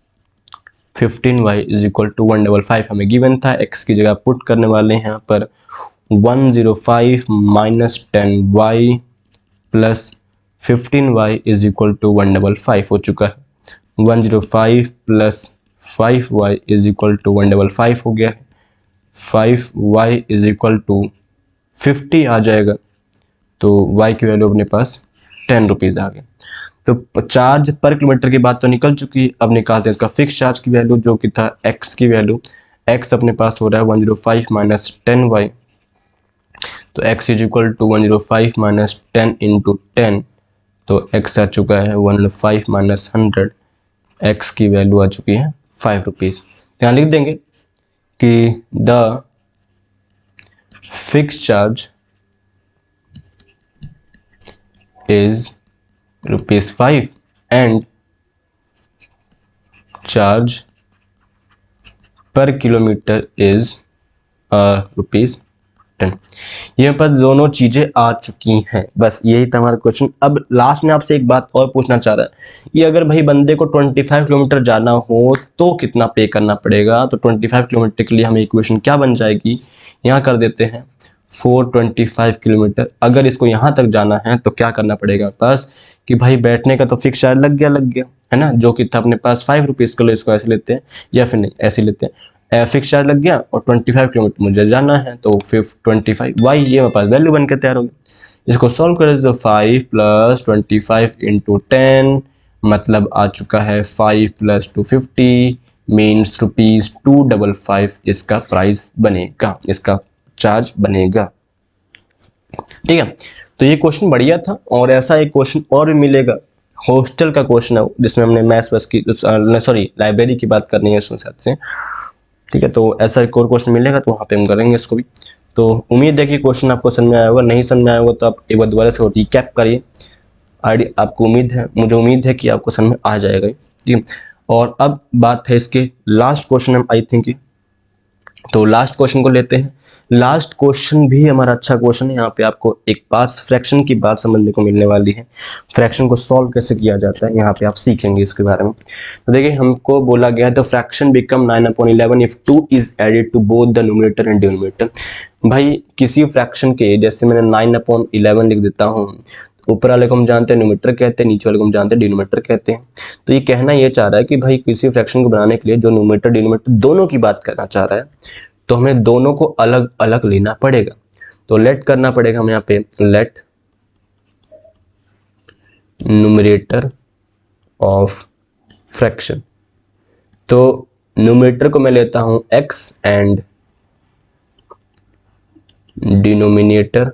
15y is equal to 155 हमें गिवन था। x की जगह पुट करने वाले हैं यहाँ पर 105 minus 10y plus 15y is equal to 155 हो चुका है। 105 plus 5y is equal to 155 हो गया है। 5y इज इक्वल टू 50 आ जाएगा, तो y की वैल्यू अपने पास 10 रुपीज़ आ गई। तो चार्ज पर किलोमीटर की बात तो निकल चुकी, अब निकालते हैं इसका फिक्स चार्ज की वैल्यू जो कि था x की वैल्यू। x अपने पास हो रहा है 105 माइनस 10y, तो x is equal to 105 minus 10 into 10, तो x आ चुका है 105 माइनस 100, x की वैल्यू आ चुकी है 5 रुपीज़। यहाँ लिख देंगे कि the fix charge is ₹5 and charge per kilometer is ₹10। 10। ये पर दोनों चीजें आ चुकी हैं, बस यही था हमारा क्वेश्चन। अब लास्ट में आपसे एक बात और पूछना चाह रहा है, ये अगर भाई बंदे को 25 किलोमीटर जाना हो तो कितना पे करना पड़ेगा। तो 25 किलोमीटर के लिए हमें इक्वेशन क्या बन जाएगी, यहाँ कर देते हैं 425 किलोमीटर। अगर इसको यहाँ तक जाना है तो क्या करना पड़ेगा पास कि भाई बैठने का तो फिक्स चार्ज लग गया है ना, जो कि था अपने पास 5 रुपीज़ किलो। इसको ऐसे लेते हैं या फिर नहीं ऐसे लेते हैं, फिक्स चार्ज लग गया और 25 किलोमीटर मुझे जाना है तो 25 वाई ये मेरे पास वैल्यू बन के तैयार होगी। इसको सॉल्व करें तो 5 + 25 × 10 मतलब आ चुका है 5 + 250 मीन्स ₹255 इसका प्राइस बनेगा, इसका चार्ज बनेगा। ठीक है, तो ये क्वेश्चन बढ़िया था। और ऐसा एक क्वेश्चन और भी मिलेगा, हॉस्टल का क्वेश्चन है जिसमें हमने मैथ्स बस की सॉरी लाइब्रेरी की बात करनी है उसमें से। ठीक है, तो ऐसा एक और क्वेश्चन मिलेगा तो वहाँ पे हम करेंगे इसको भी। तो उम्मीद है कि क्वेश्चन आपको समझ में आया होगा, नहीं समझ में आया होगा तो आप एक बार दोबारा से रिकैप करिए। आपको उम्मीद है, मुझे उम्मीद है कि आपको समझ में आ जाएगा। ठीक है, और अब बात है इसके लास्ट क्वेश्चन हम आई थिंक, तो लास्ट क्वेश्चन को लेते हैं। लास्ट क्वेश्चन भी हमारा अच्छा क्वेश्चन है। यहाँ पे आपको एक पास फ्रैक्शन की बात समझने को मिलने वाली है, फ्रैक्शन को सॉल्व कैसे किया जाता है यहाँ पे आप सीखेंगे इसके बारे में। तो देखिए हमको बोला गया है the fraction become 9/11 if 2 is added to both the numerator and denominator. भाई किसी फ्रैक्शन के, जैसे मैंने 9/11 लिख देता हूँ, ऊपर वाले को हम जानते हैं न्यूमरेटर कहते हैं, नीचे वाले को हम जानते हैं डिनोमिनेटर कहते हैं। तो ये कहना ये चाह रहा है कि भाई किसी फ्रैक्शन को बनाने के लिए जो न्यूमरेटर डिनोमिनेटर दोनों की बात करना चाह रहा है, तो हमें दोनों को अलग अलग लेना पड़ेगा। तो लेट करना पड़ेगा हमें यहाँ पे, लेट न्यूमरेटर ऑफ फ्रैक्शन। तो न्यूमरेटर को मैं लेता हूं x and denominator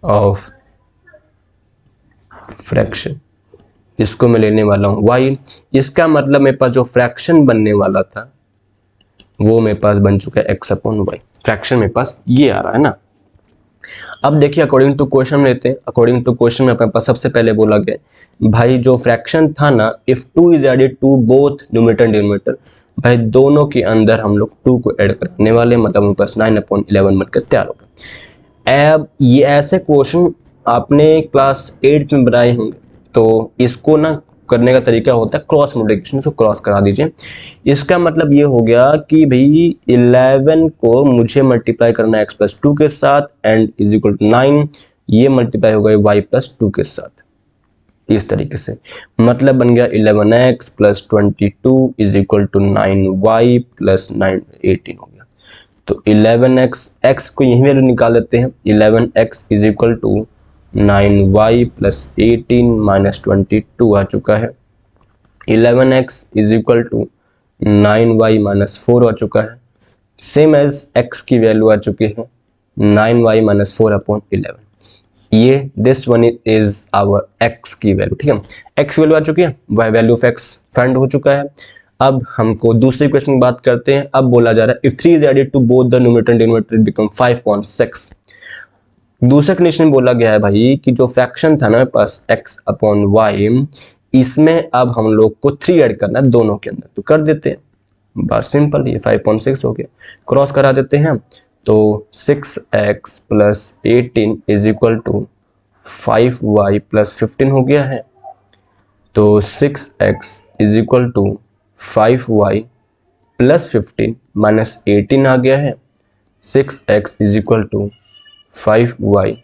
of fraction इसको मैं लेने वाला हूं y। इसका मतलब मेरे पास जो फ्रैक्शन बनने वाला था वो मेरे पास बन चुका है x/y। फ्रैक्शन मेरे पास ये आ रहा है ना। अब देखिए अकॉर्डिंग टू क्वेश्चन लेते हैं। अकॉर्डिंग टू क्वेश्चन में अपने पास सबसे पहले बोला गया भाई जो फ्रैक्शन था ना, if 2 is added to both numerator and denominator, भाई दोनों के अंदर हम लोग 2 को ऐड करने वाले, मतलब हमारे पास 9/11 बनकर तैयार होगा। अब ये ऐसे क्वेश्चन आपने क्लास 8 में बनाए होंगे, तो इसको ना करने का तरीका होता है क्रॉस मल्टीप्लिकेशन। इसको क्रॉस करा दीजिए। इसका मतलब ये हो गया कि भाई 11 को मुझे मल्टीप्लाई करना है x+2 के साथ एंड इज इक्वल टू 9, ये मल्टीप्लाई हो गया y+2 के साथ। इस तरीके से मतलब बन गया 11x + 22 is equal to 9y + 9 18 हो गया। तो 11x, x को यही वैल्यू निकाल देते हैं, 11x is equal to 9y + 18 - 22 आ चुका है। 11x is equal to 9y - 4 आ चुका है। सेम एज x की वैल्यू आ चुकी है 9y - 4/11। ये this one is our x की वैल्यू। ठीक है, x वैल्यू आ चुकी है, वैल्यू ऑफ x फाइंड हो चुका है। अब हमको दूसरे क्वेश्चन की बात करते हैं। अब बोला जा रहा है if 3 is added to both the numerator and denominator it become 5/6। दूसरे कंडीशन में बोला गया है भाई कि जो फ्रैक्शन था ना मेरे पास x/y, इसमें अब हम लोग को 3 ऐड करना है दोनों के अंदर। तो कर देते हैं, बात सिंपल, ये 5/6 हो गया, क्रॉस करा देते हैं। तो 6x + 18 is equal to 5y + 15 हो गया है। तो 6x is equal to 5y + 15 - 18 आ गया है। 6x is equal to 5y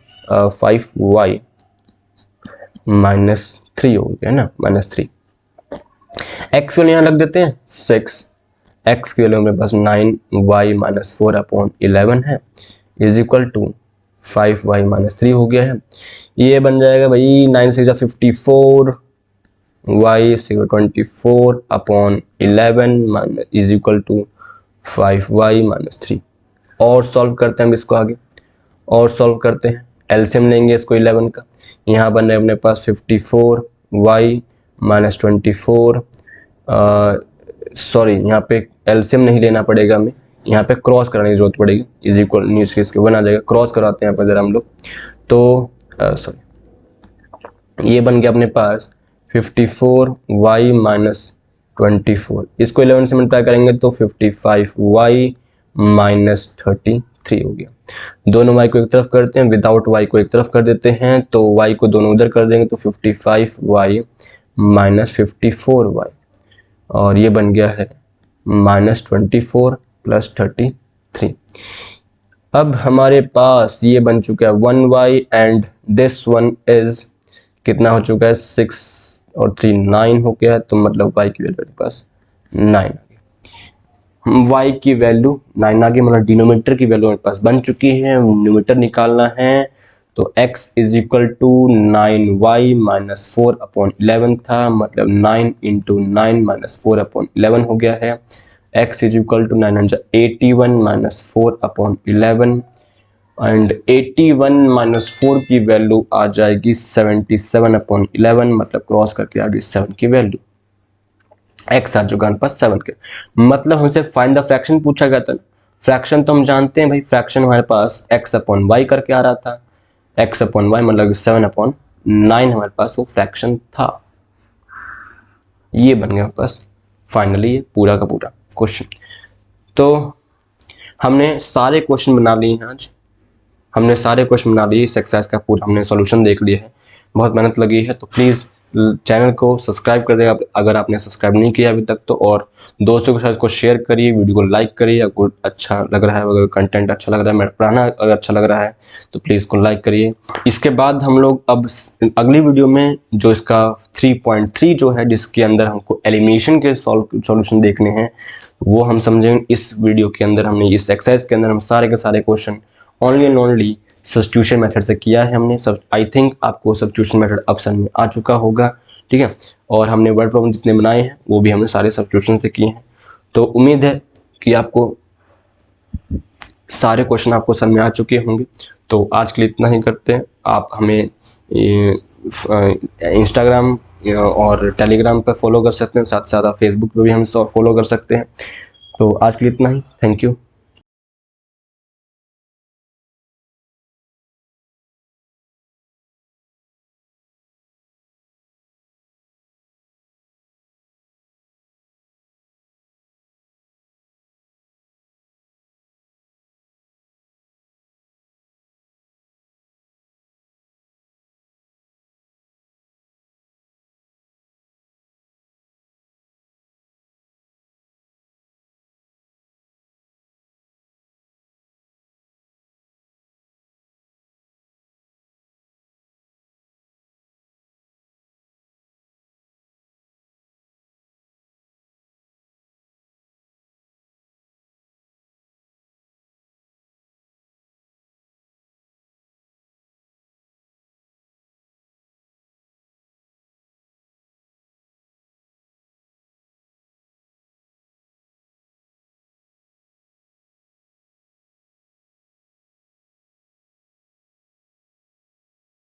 -3 हो गया ना, -3। x वैल्यू यहाँ रख देते हैं 6, x की वैल्यू मेरे पास 9y - 4/11 है इज इक्वल टू 5y -3 हो गया है। ये बन जाएगा भाई 9 6 54, y 24/11 is equal to 5y -3। और सॉल्व करते हैं हम इसको आगे, और सॉल्व करते हैं। एलसीएम लेंगे इसको 11 का, यहाँ बन रहा है अपने पास 54y - 24, सॉरी यहाँ पे एलसीएम नहीं लेना पड़ेगा हमें, यहाँ पे क्रॉस कराने की जरूरत पड़ेगी। इज इक्वल नीचे इसके 1 आ जाएगा, क्रॉस कराते हैं यहाँ पर जरा हम लोग। तो सॉरी ये बन गया अपने पास 54y - 24, इसको 11 से मल्टीप्लाई करेंगे तो 55y - 33 3 हो गया। दोनों y को एक तरफ करते हैं, विदाउट y को एक तरफ कर देते हैं, तो y को दोनों उधर कर देंगे तो 55y माइनस 54y, और ये बन गया है -24 प्लस 33। अब हमारे पास ये बन चुका है 1y and this one is कितना हो चुका है 6 और 3 9 हो गया है, तो मतलब y की वैल्यू पास 9 आ गई। y की वैल्यू 9 आ गई, मतलब डिनोमिनेटर की वैल्यू हमारे पास बन चुकी है। न्यूमरेटर निकालना है तो x is equal to 9y minus 4/11 था, मतलब 9 इंटू 9 माइनस 4/11 हो गया है। x is equal to 981 minus 4/11 and 81 minus 4 की वैल्यू आ जाएगी 77/11, मतलब क्रॉस करके आ गई 7 की वैल्यू। x आ चुका हमारे पास 7 के, मतलब हमसे फाइंड द फ्रैक्शन पूछा गया था। फ्रैक्शन तो हम जानते हैं भाई, फ्रैक्शन हमारे पास x/y करके आ रहा था, x/y मतलब 7/9 हमारे पास वो फ्रैक्शन था। ये बन गया हमारे पास फाइनली ये पूरा का पूरा क्वेश्चन। तो हमने सारे क्वेश्चन बना लिए हैं आज, हमने सारे क्वेश्चन बना लिए, इस एक्सरसाइज का पूरा हमने सॉल्यूशन देख लिया है। बहुत मेहनत लगी है, तो प्लीज़ चैनल को सब्सक्राइब कर देगा अगर आपने सब्सक्राइब नहीं किया अभी तक तो, और दोस्तों के साथ इसको शेयर करिए, वीडियो को लाइक करिए। अगर अच्छा लग रहा है, अगर कंटेंट अच्छा लग रहा है, मेरा पढ़ाना अगर अच्छा लग रहा है तो प्लीज़ इसको लाइक करिए। इसके बाद हम लोग अब अगली वीडियो में जो इसका 3.3 जो है, जिसके अंदर हमको एलिमिनेशन के सॉल्यूशन देखने हैं, वो हम समझेंगे इस वीडियो के अंदर। हमने इस एक्सरसाइज के अंदर हम सारे के सारे question only and only substitution method से किया है हमने। सब आई थिंक आपको सब्स्टिट्यूशन मेथड अब समझ में आ चुका होगा, ठीक है। और हमने वर्ड प्रॉब्लम जितने बनाए हैं वो भी हमने सारे सब्स्टिट्यूशन से किए हैं। तो उम्मीद है कि आपको सारे क्वेश्चन आपको समझ में आ चुके होंगे। तो आज के लिए इतना ही करते हैं। आप हमें इंस्टाग्राम और टेलीग्राम पर फॉलो कर सकते हैं, साथ साथ आप फेसबुक पर भी हम फॉलो कर सकते हैं। तो आज के लिए इतना ही, थैंक यू।